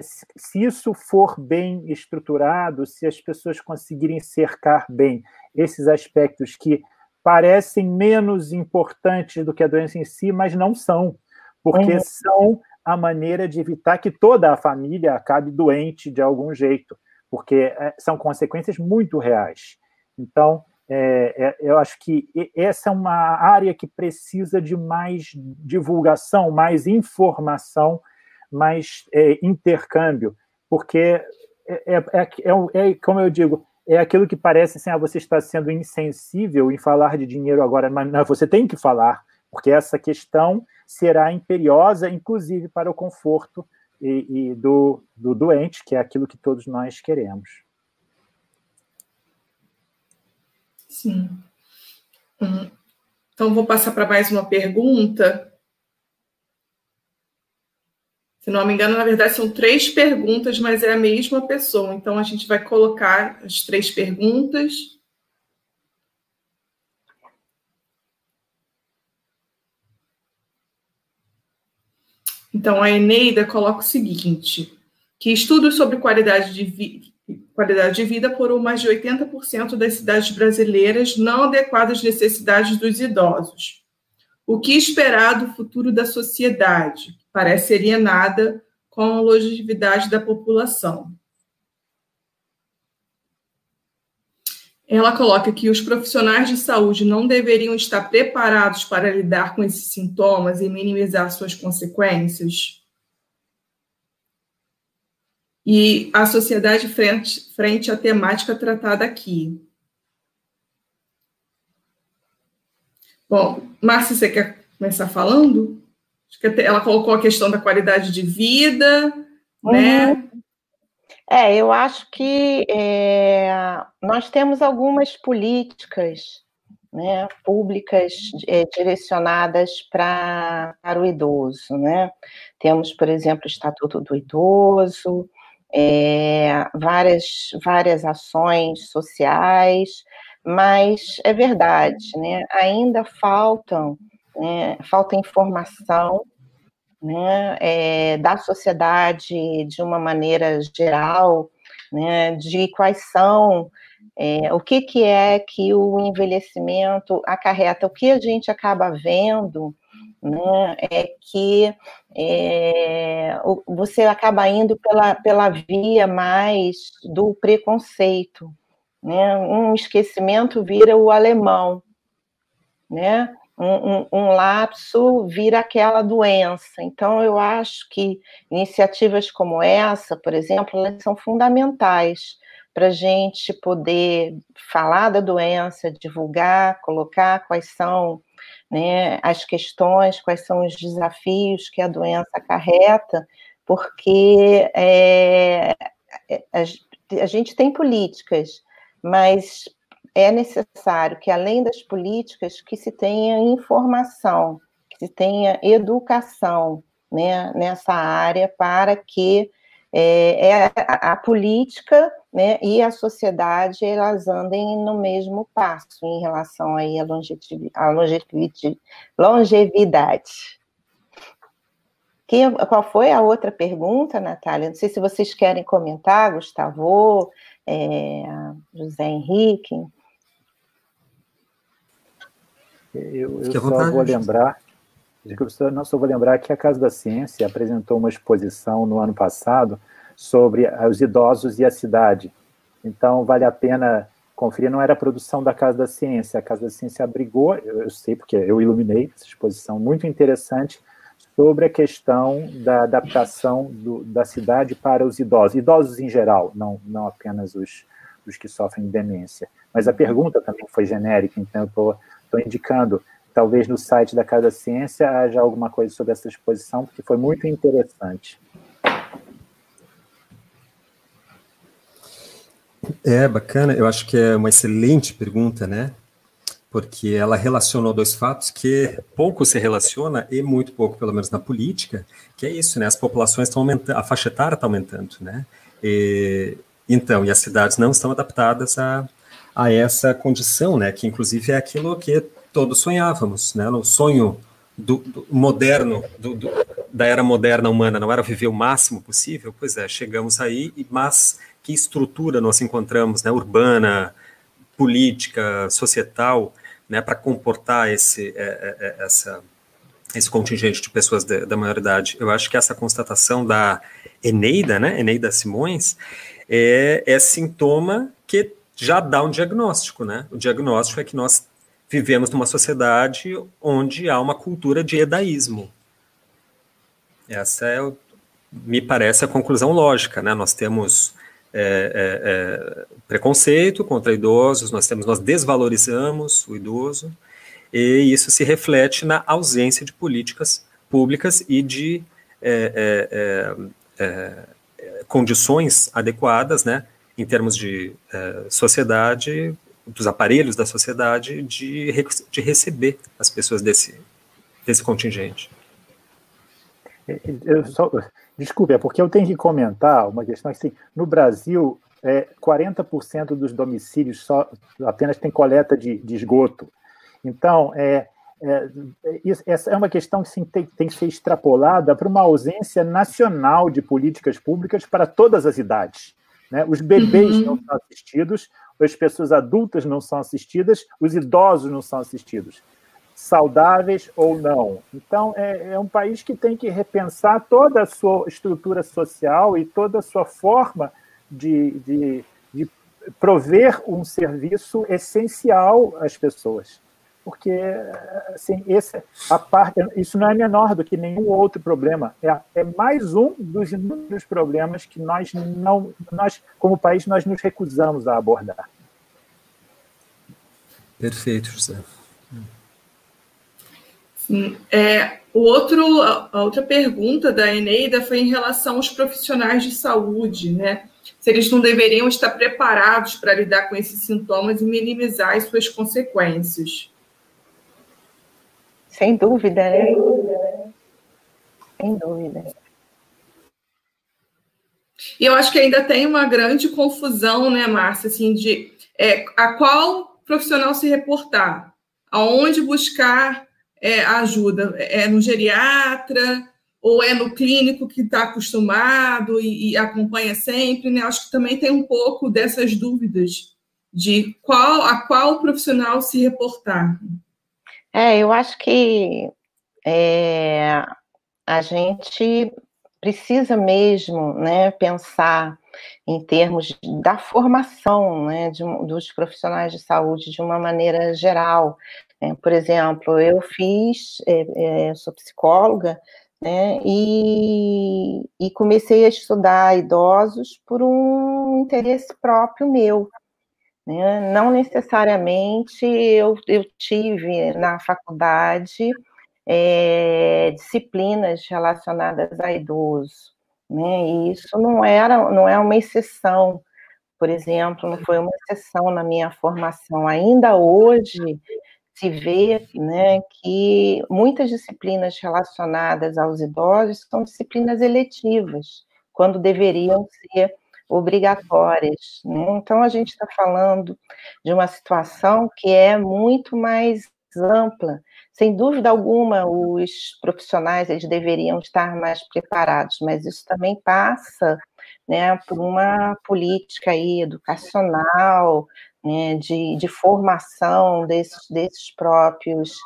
se isso for bem estruturado, se as pessoas conseguirem cercar bem esses aspectos que parecem menos importantes do que a doença em si, mas não são, porque são a maneira de evitar que toda a família acabe doente de algum jeito, porque são consequências muito reais. Então, eu acho que essa é uma área que precisa de mais divulgação, mais informação, mais intercâmbio, porque como eu digo, é aquilo que parece assim, você está sendo insensível em falar de dinheiro agora, mas não, você tem que falar, porque essa questão será imperiosa, inclusive para o conforto do doente, que é aquilo que todos nós queremos.
Sim. Então, vou passar para mais uma pergunta. Se não me engano, na verdade, são 3 perguntas, mas é a mesma pessoa. Então, a gente vai colocar as 3 perguntas. Então, a Eneida coloca o seguinte, que estudos sobre qualidade de vida por mais de 80% das cidades brasileiras não adequam às necessidades dos idosos. O que esperar do futuro da sociedade? Parece alienada com a longevidade da população. Ela coloca que os profissionais de saúde não deveriam estar preparados para lidar com esses sintomas e minimizar suas consequências. E a sociedade frente à temática tratada aqui. Bom, Márcia, você quer começar falando? Acho que ela colocou a questão da qualidade de vida, né?
Eu acho que nós temos algumas políticas, né, públicas direcionadas para o idoso, né? Temos, por exemplo, o Estatuto do Idoso, várias ações sociais, mas é verdade, né? Ainda falta informação, né, da sociedade de uma maneira geral, né, de quais são, o que é que o envelhecimento acarreta. O que a gente acaba vendo, né, é que você acaba indo pela via mais do preconceito, né? Um esquecimento vira o alemão, né? Um lapso vira aquela doença. Então, eu acho que iniciativas como essa, por exemplo, elas são fundamentais para a gente poder falar da doença, divulgar, colocar quais são, né, as questões, quais são os desafios que a doença acarreta, porque a gente tem políticas, mas é necessário que, além das políticas, que se tenha informação, que se tenha educação, né, nessa área, para que a política, né, e a sociedade elas andem no mesmo passo em relação aí à longevidade. Qual foi a outra pergunta, Natália? Não sei se vocês querem comentar, Gustavo, José Henrique.
Eu só vou lembrar, só vou lembrar que a Casa da Ciência apresentou uma exposição no ano passado sobre os idosos e a cidade. Então, vale a pena conferir. Não era a produção da Casa da Ciência. A Casa da Ciência abrigou, eu sei porque eu iluminei essa exposição muito interessante sobre a questão da adaptação da cidade para os idosos em geral, não apenas os que sofrem de demência. Mas a pergunta também foi genérica, então eu estou indicando, talvez no site da Casa da Ciência haja alguma coisa sobre essa exposição, porque foi muito interessante.
Bacana, eu acho que é uma excelente pergunta, né? Porque ela relacionou dois fatos que pouco se relaciona, e muito pouco, pelo menos na política, que é isso, né? As populações estão aumentando, a faixa etária está aumentando, né? E as cidades não estão adaptadas a essa condição, né? Que inclusive é aquilo que todos sonhávamos, né? O sonho do moderno, da era moderna humana, não era viver o máximo possível? Pois é, chegamos aí, mas que estrutura nós encontramos, né? Urbana, política, societal, né, para comportar esse contingente de pessoas da maioridade. Eu acho que essa constatação da Eneida, né, Eneida Simões, é sintoma que já dá um diagnóstico, né? O diagnóstico é que nós vivemos numa sociedade onde há uma cultura de edaísmo. Essa me parece a conclusão lógica, né? Nós temos preconceito contra idosos, nós desvalorizamos o idoso, e isso se reflete na ausência de políticas públicas e de condições adequadas, né, em termos de sociedade, dos aparelhos da sociedade, de receber as pessoas desse contingente.
Desculpe, é porque eu tenho que comentar uma questão assim, no Brasil, 40% dos domicílios apenas tem coleta de esgoto. Então, essa é uma questão que sim, tem que ser extrapolada para uma ausência nacional de políticas públicas para todas as idades, né? Os bebês não são assistidos, as pessoas adultas não são assistidas, os idosos não são assistidos, saudáveis ou não. Então, é um país que tem que repensar toda a sua estrutura social e toda a sua forma de prover um serviço essencial às pessoas. Porque, assim, isso não é menor do que nenhum outro problema. É mais um dos inúmeros problemas que nós, como país, nós nos recusamos a abordar.
Perfeito, José.
Sim. A outra pergunta da Eneida foi em relação aos profissionais de saúde, né? Se eles não deveriam estar preparados para lidar com esses sintomas e minimizar as suas consequências.
Sem dúvida, né? Sem dúvida.
E eu acho que ainda tem uma grande confusão, né, Márcia, assim, de a qual profissional se reportar, aonde buscar ajuda. É no geriatra ou é no clínico que está acostumado e acompanha sempre, né? Acho que também tem um pouco dessas dúvidas de a qual profissional se reportar.
Eu acho que a gente precisa mesmo, né, pensar em termos da formação, né, dos profissionais de saúde de uma maneira geral. Por exemplo, eu sou psicóloga, né, e comecei a estudar idosos por um interesse próprio meu, né? Não necessariamente eu tive na faculdade disciplinas relacionadas a idoso, né? E isso não é uma exceção, por exemplo, não foi uma exceção na minha formação. Ainda hoje se vê, né, que muitas disciplinas relacionadas aos idosos são disciplinas eletivas, quando deveriam ser obrigatórias, né? Então, a gente está falando de uma situação que é muito mais ampla. Sem dúvida alguma, os profissionais eles deveriam estar mais preparados, mas isso também passa, né, por uma política aí educacional, né, de formação desses próprios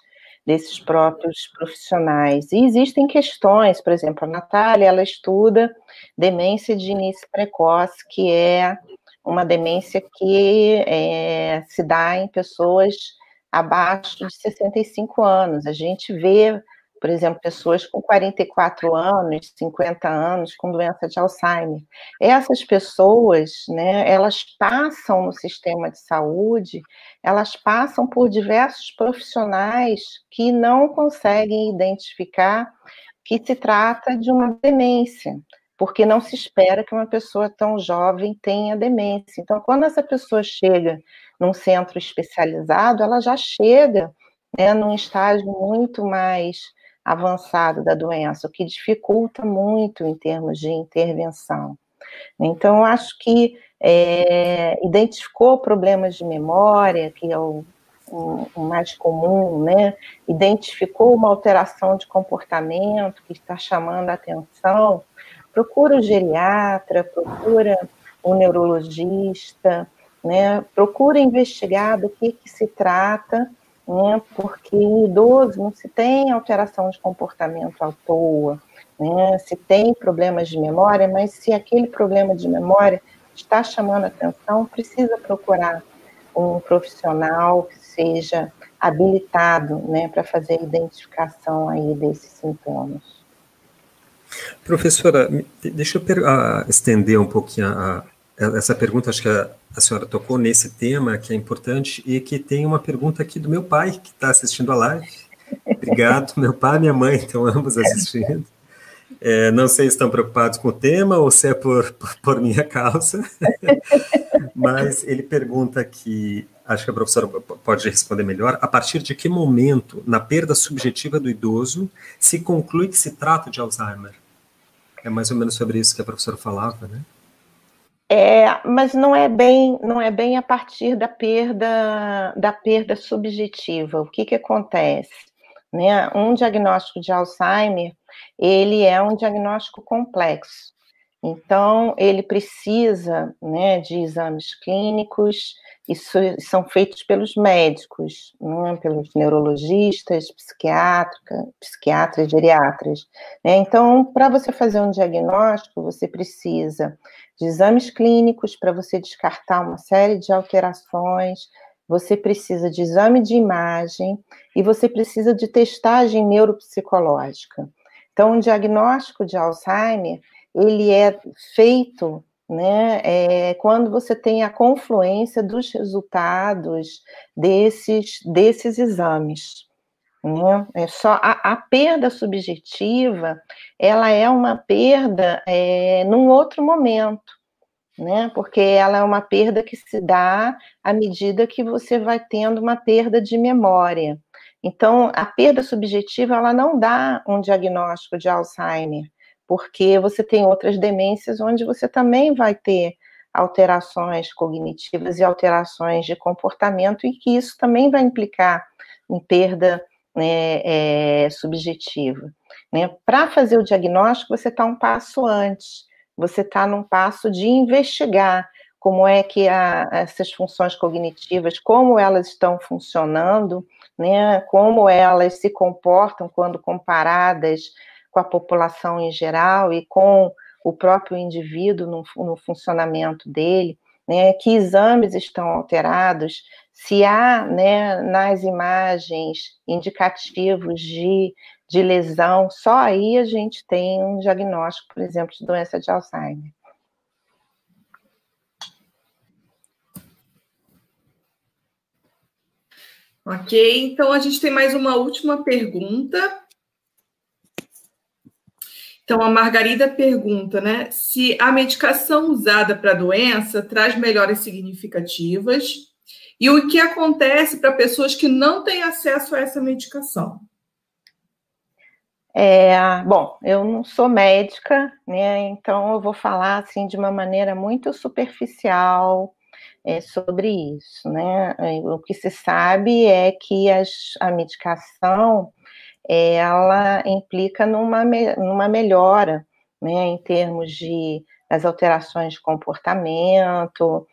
profissionais. E existem questões, por exemplo, a Natália, ela estuda demência de início precoce, que é uma demência que se dá em pessoas abaixo de 65 anos. A gente vê, por exemplo, pessoas com 44 anos, 50 anos, com doença de Alzheimer. Essas pessoas, né, elas passam no sistema de saúde, elas passam por diversos profissionais que não conseguem identificar que se trata de uma demência, porque não se espera que uma pessoa tão jovem tenha demência. Então, quando essa pessoa chega num centro especializado, ela já chega, né, num estágio muito mais avançado da doença, o que dificulta muito em termos de intervenção. Então, eu acho que identificou problemas de memória, que é o mais comum, né? Identificou uma alteração de comportamento que está chamando a atenção, procura o geriatra, procura o neurologista, né? Procura investigar do que se trata, né? Porque em idoso não se tem alteração de comportamento à toa, né? Se tem problemas de memória, mas se aquele problema de memória está chamando a atenção, precisa procurar um profissional que seja habilitado, né, para fazer a identificação aí desses sintomas.
Professora, deixa eu estender um pouquinho essa pergunta. Acho que a senhora tocou nesse tema que é importante e que tem uma pergunta aqui do meu pai, que está assistindo a live. Obrigado, meu pai e minha mãe estão ambos assistindo. Não sei se estão preocupados com o tema ou se é por minha causa, mas ele pergunta aqui, acho que a professora pode responder melhor, a partir de que momento, na perda subjetiva do idoso, se conclui que se trata de Alzheimer? É mais ou menos sobre isso que a professora falava, né?
Mas não é bem a partir da perda subjetiva. O que acontece? Né? Um diagnóstico de Alzheimer, ele é um diagnóstico complexo. Então, ele precisa, né, de exames clínicos, isso são feitos pelos médicos, né, pelos neurologistas, psiquiatras, geriatras. Né? Então, para você fazer um diagnóstico, você precisa de exames clínicos para você descartar uma série de alterações, você precisa de exame de imagem e você precisa de testagem neuropsicológica. Então, um diagnóstico de Alzheimer, ele é feito, né, quando você tem a confluência dos resultados desses exames. né? É só a perda subjetiva, ela é uma perda num outro momento, né? Porque ela é uma perda que se dá à medida que você vai tendo uma perda de memória. Então, a perda subjetiva, ela não dá um diagnóstico de Alzheimer, porque você tem outras demências onde você também vai ter alterações cognitivas e alterações de comportamento, e que isso também vai implicar em perda subjetiva. Né? Para fazer o diagnóstico, você está um passo antes, você está num passo de investigar como é que essas funções cognitivas, como elas estão funcionando, né, como elas se comportam quando comparadas com a população em geral e com o próprio indivíduo no funcionamento dele, né, que exames estão alterados, se há, né, nas imagens indicativos de lesão, só aí a gente tem um diagnóstico, por exemplo, de doença de Alzheimer.
Ok, então a gente tem mais uma última pergunta. Então, a Margarida pergunta, né, se a medicação usada para a doença traz melhoras significativas e o que acontece para pessoas que não têm acesso a essa medicação.
Bom, eu não sou médica, né, então eu vou falar assim de uma maneira muito superficial sobre isso, né? O que se sabe é que a medicação ela implica numa melhora, né, em termos das alterações de comportamento,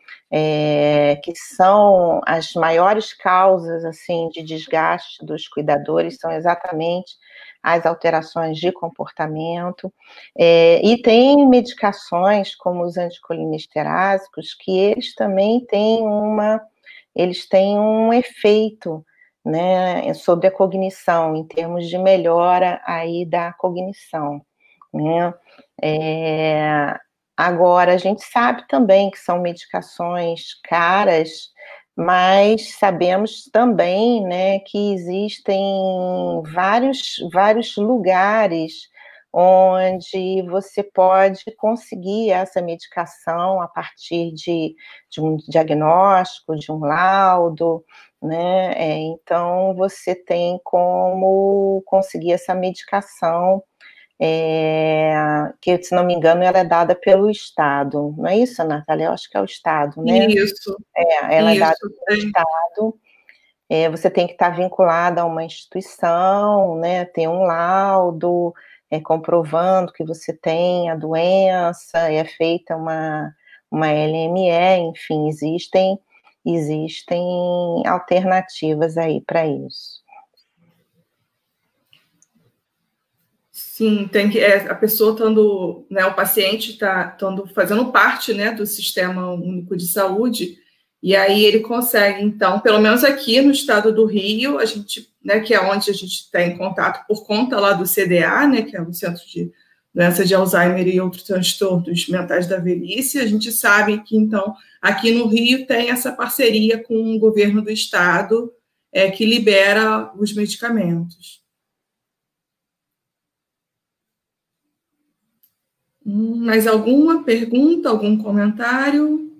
que são as maiores causas assim de desgaste dos cuidadores, são exatamente as alterações de comportamento, e tem medicações como os anticolinestéricos que eles também têm um efeito, né, sobre a cognição, em termos de melhora aí da cognição, né? Agora, a gente sabe também que são medicações caras, mas sabemos também, né, que existem vários lugares onde você pode conseguir essa medicação a partir de um diagnóstico, de um laudo, né? Então, você tem como conseguir essa medicação, que, se não me engano, ela é dada pelo Estado. Não é isso, Natália? Eu acho que é o Estado, né?
Isso.
Ela
isso,
é dada pelo Estado. Você tem que estar vinculada a uma instituição, né? Ter um laudo comprovando que você tem a doença, é feita uma LME, enfim, existem alternativas aí para isso.
Sim, tem que a pessoa estando, né, o paciente está fazendo parte, né, do Sistema Único de Saúde, e aí ele consegue, então, pelo menos aqui no estado do Rio, a gente, né, que é onde a gente está em contato por conta lá do CDA, né, que é o Centro de Doença de Alzheimer e outros transtornos mentais da velhice, a gente sabe que, então, aqui no Rio tem essa parceria com o governo do estado, que libera os medicamentos. Mais alguma pergunta, algum comentário?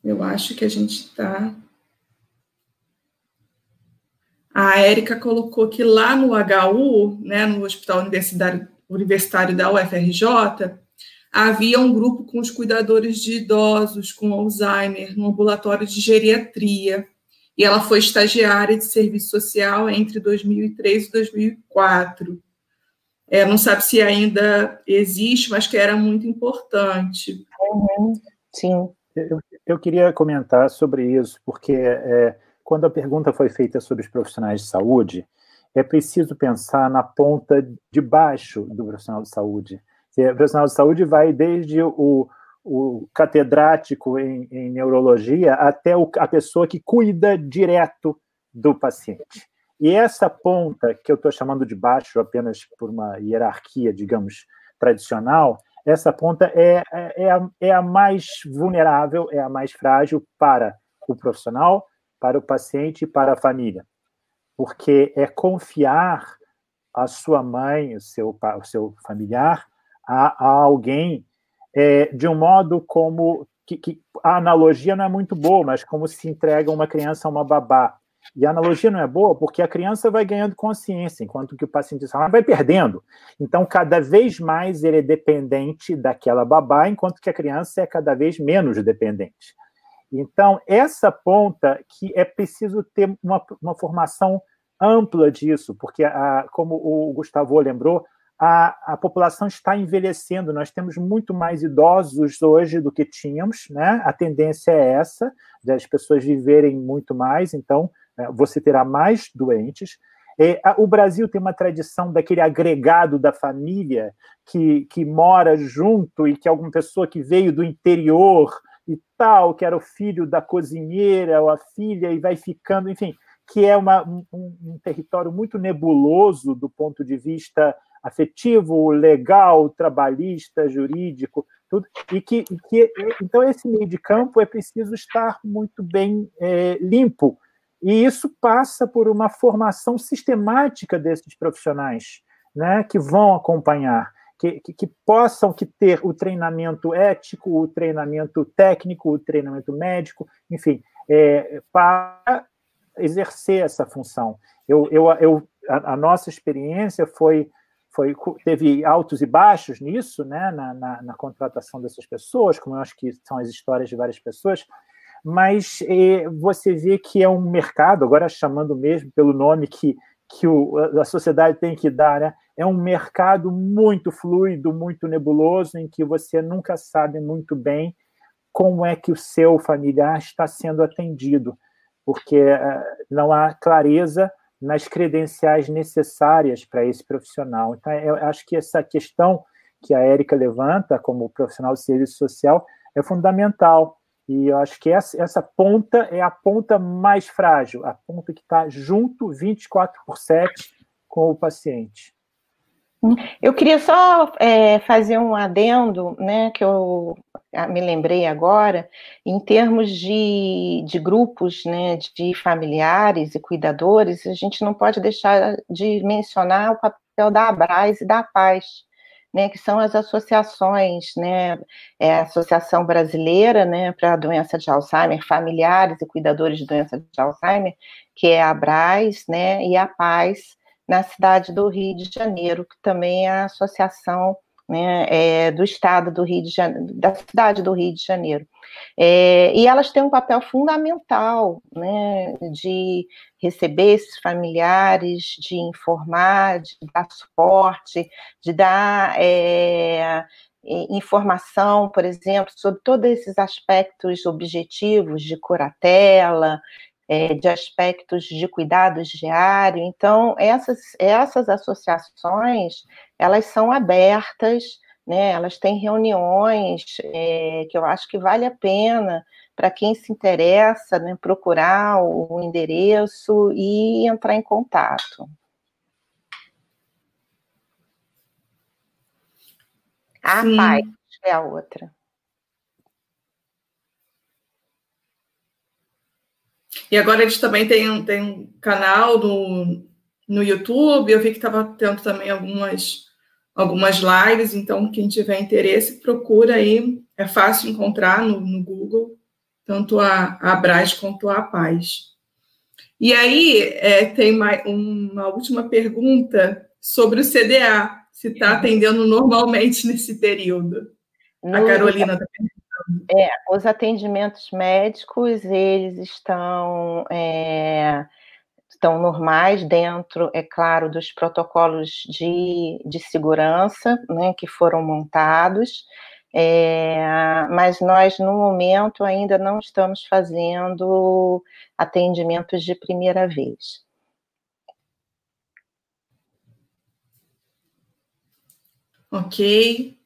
Eu acho que a gente está... A Érica colocou que lá no HU, né, no Hospital Universitário da UFRJ, havia um grupo com os cuidadores de idosos com Alzheimer, no ambulatório de geriatria, e ela foi estagiária de serviço social entre 2003 e 2004. Não sabe se ainda existe, mas que era muito importante.
Sim.
Eu queria comentar sobre isso, porque quando a pergunta foi feita sobre os profissionais de saúde, é preciso pensar na ponta de baixo do profissional de saúde. O profissional de saúde vai desde o catedrático em neurologia até a pessoa que cuida direto do paciente. E essa ponta, que eu estou chamando de baixo apenas por uma hierarquia, digamos, tradicional, essa ponta é a mais vulnerável, é a mais frágil para o profissional, para o paciente e para a família. Porque é confiar a sua mãe, o seu familiar, a alguém de um modo como... que a analogia não é muito boa, mas como se entrega uma criança a uma babá. E a analogia não é boa porque a criança vai ganhando consciência, enquanto que o paciente vai perdendo. Então, cada vez mais ele é dependente daquela babá, enquanto que a criança é cada vez menos dependente. Então, essa ponta que é preciso ter uma formação ampla disso, porque, como o Gustavo lembrou, a população está envelhecendo, nós temos muito mais idosos hoje do que tínhamos, né? A tendência é essa, das pessoas viverem muito mais, então você terá mais doentes. O Brasil tem uma tradição daquele agregado da família que mora junto e que é alguma pessoa que veio do interior e tal, que era o filho da cozinheira ou a filha e vai ficando, enfim, que é um território muito nebuloso do ponto de vista afetivo, legal, trabalhista, jurídico, tudo, então esse meio de campo é preciso estar muito bem limpo, e isso passa por uma formação sistemática desses profissionais, né, que vão acompanhar, que possam ter o treinamento ético, o treinamento técnico, o treinamento médico, enfim, para exercer essa função. A nossa experiência teve altos e baixos nisso, né, na contratação dessas pessoas, como eu acho que são as histórias de várias pessoas, mas você vê que é um mercado, agora chamando mesmo pelo nome que a sociedade tem que dar, né, é um mercado muito fluido, muito nebuloso, em que você nunca sabe muito bem como é que o seu familiar está sendo atendido, porque não há clareza nas credenciais necessárias para esse profissional. Então, eu acho que essa questão que a Érica levanta como profissional de serviço social é fundamental. E eu acho que essa ponta é a ponta mais frágil, a ponta que está junto 24/7 com o paciente.
Eu queria só fazer um adendo, né, que eu me lembrei agora, em termos de grupos, né, de familiares e cuidadores, a gente não pode deixar de mencionar o papel da ABRAS e da APAS, né, que são as associações, né, a Associação Brasileira, né, para a Doença de Alzheimer, familiares e cuidadores de doença de Alzheimer, que é a ABRAS, né, e a APAS, na cidade do Rio de Janeiro, que também é a associação, né, do estado do Rio de Janeiro, da cidade do Rio de Janeiro. E elas têm um papel fundamental, né, de receber esses familiares, de informar, de dar suporte, de dar informação, por exemplo, sobre todos esses aspectos objetivos de curatela, de aspectos de cuidados diários. Então, essas associações, elas são abertas, né, elas têm reuniões que eu acho que vale a pena para quem se interessa, né, procurar o endereço e entrar em contato. A PAI é a outra.
E agora eles também têm um canal no YouTube, eu vi que estava tendo também algumas lives, então quem tiver interesse, procura aí, é fácil encontrar no Google, tanto a ABRAS quanto a APAS. E aí, tem uma última pergunta sobre o CDA, se está atendendo normalmente nesse período. A Carolina está perguntando.
Os atendimentos médicos, eles estão normais dentro, é claro, dos protocolos de segurança, né, que foram montados, mas nós, no momento, ainda não estamos fazendo atendimentos de primeira vez.
Ok.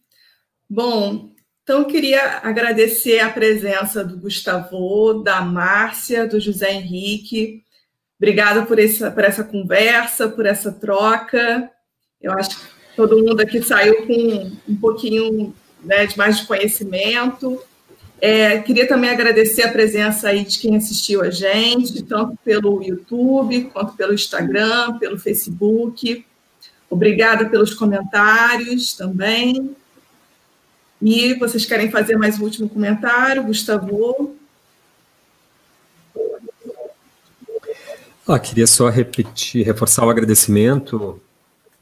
Bom, então eu queria agradecer a presença do Gustavo, da Márcia, do José Henrique. Obrigada por essa conversa, por essa troca. Eu acho que todo mundo aqui saiu com um pouquinho né, de mais conhecimento. Queria também agradecer a presença aí de quem assistiu a gente, tanto pelo YouTube, quanto pelo Instagram, pelo Facebook. Obrigada pelos comentários também. E vocês querem fazer mais um último comentário, Gustavo?
Queria só reforçar o agradecimento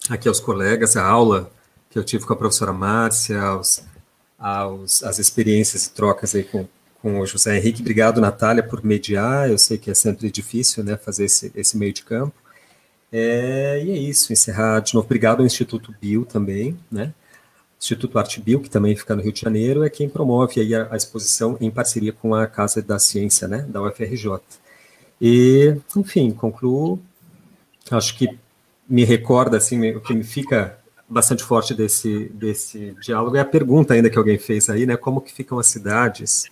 aqui aos colegas, a aula que eu tive com a professora Márcia, as experiências e trocas aí com o José Henrique. Obrigado, Natália, por mediar. Eu sei que é sempre difícil, né, fazer esse meio de campo. E é isso, encerrar de novo. Obrigado ao Instituto Bio também, né? Instituto Arte Bio, que também fica no Rio de Janeiro, é quem promove aí a exposição em parceria com a Casa da Ciência, né, da UFRJ. E, enfim, concluo. Acho que me recorda, assim, o que me fica bastante forte desse diálogo é a pergunta ainda que alguém fez aí, né, como que ficam as cidades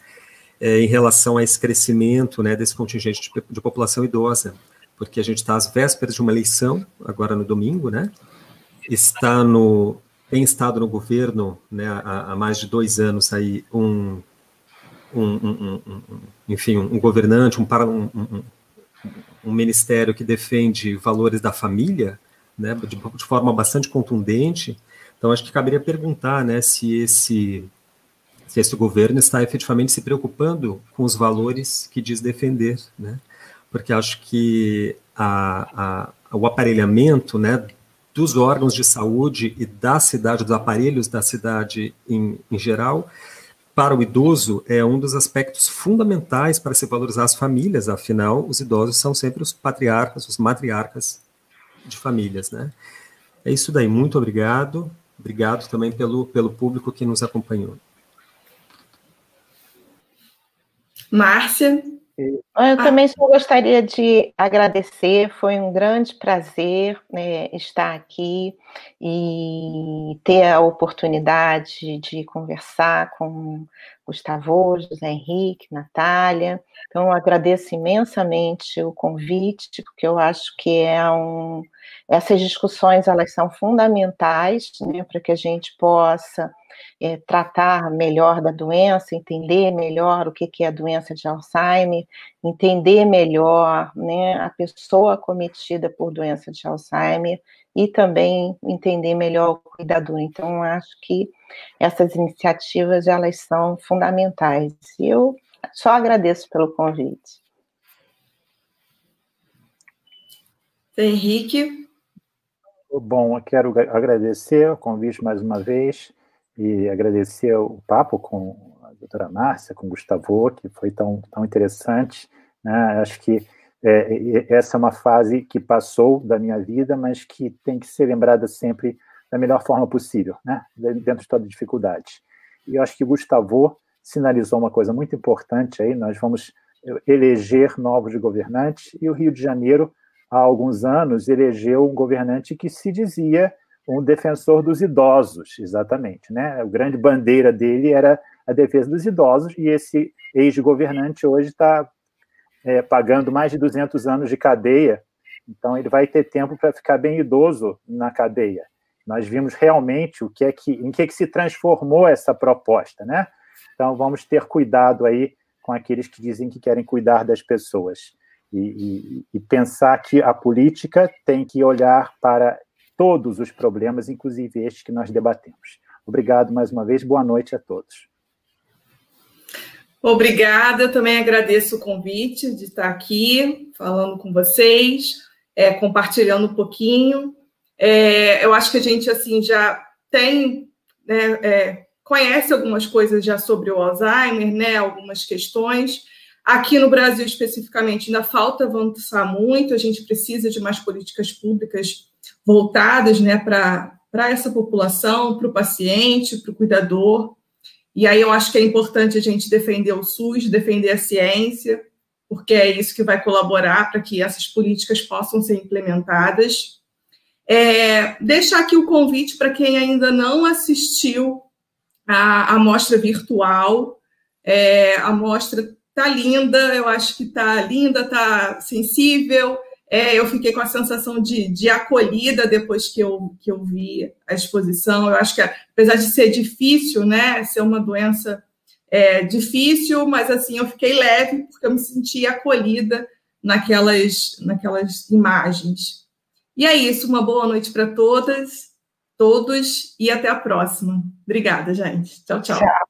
em relação a esse crescimento, né, desse contingente de população idosa, porque a gente está às vésperas de uma eleição, agora no domingo, né, tem estado no governo, né, há mais de 2 anos aí enfim, um governante, um ministério que defende valores da família, né, de forma bastante contundente. Então, acho que caberia perguntar, né, se esse governo está efetivamente se preocupando com os valores que diz defender, né, porque acho que o aparelhamento, né, dos órgãos de saúde e da cidade, dos aparelhos da cidade em geral, para o idoso é um dos aspectos fundamentais para se valorizar as famílias, afinal, os idosos são sempre os patriarcas, os matriarcas de famílias, né? É isso daí, muito obrigado. Obrigado também pelo público que nos acompanhou.
Márcia?
Eu também só gostaria de agradecer, foi um grande prazer, né, estar aqui e ter a oportunidade de conversar com Gustavo, José Henrique, Natália. Então, eu agradeço imensamente o convite, porque eu acho que essas discussões elas são fundamentais, né, para que a gente possa tratar melhor da doença, entender melhor o que é a doença de Alzheimer, entender melhor, né, a pessoa acometida por doença de Alzheimer e também entender melhor o cuidador. Então, acho que essas iniciativas elas são fundamentais. E eu só agradeço pelo convite.
Henrique?
Bom, eu quero agradecer o convite mais uma vez e agradecer o papo com a doutora Márcia, com o Gustavo, que foi tão interessante, né? Acho que essa é uma fase que passou da minha vida, mas que tem que ser lembrada sempre da melhor forma possível, né? Dentro de toda dificuldade. E eu acho que o Gustavo sinalizou uma coisa muito importante aí, nós vamos eleger novos governantes, e o Rio de Janeiro, há alguns anos, elegeu um governante que se dizia um defensor dos idosos, exatamente, né? A grande bandeira dele era a defesa dos idosos, e esse ex-governante hoje está pagando mais de 200 anos de cadeia, então ele vai ter tempo para ficar bem idoso na cadeia. Nós vimos realmente em que se transformou essa proposta, né? Então vamos ter cuidado aí com aqueles que dizem que querem cuidar das pessoas e pensar que a política tem que olhar para todos os problemas, inclusive estes que nós debatemos. Obrigado mais uma vez, boa noite a todos.
Obrigada, eu também agradeço o convite de estar aqui falando com vocês, compartilhando um pouquinho. Eu acho que a gente assim, já tem, né, conhece algumas coisas já sobre o Alzheimer, né, algumas questões. Aqui no Brasil, especificamente, ainda falta avançar muito, a gente precisa de mais políticas públicas voltadas, né, para essa população, para o paciente, para o cuidador. E aí eu acho que é importante a gente defender o SUS, defender a ciência, porque é isso que vai colaborar para que essas políticas possam ser implementadas. Deixar aqui o convite para quem ainda não assistiu à mostra virtual. A mostra está linda, eu acho que está linda, está sensível, Eu fiquei com a sensação de acolhida depois que eu vi a exposição. Eu acho que, apesar de ser difícil, né, ser uma doença difícil, mas assim, eu fiquei leve porque eu me senti acolhida naquelas imagens. E é isso, uma boa noite para todas, todos, e até a próxima. Obrigada, gente. Tchau, tchau.
Tchau.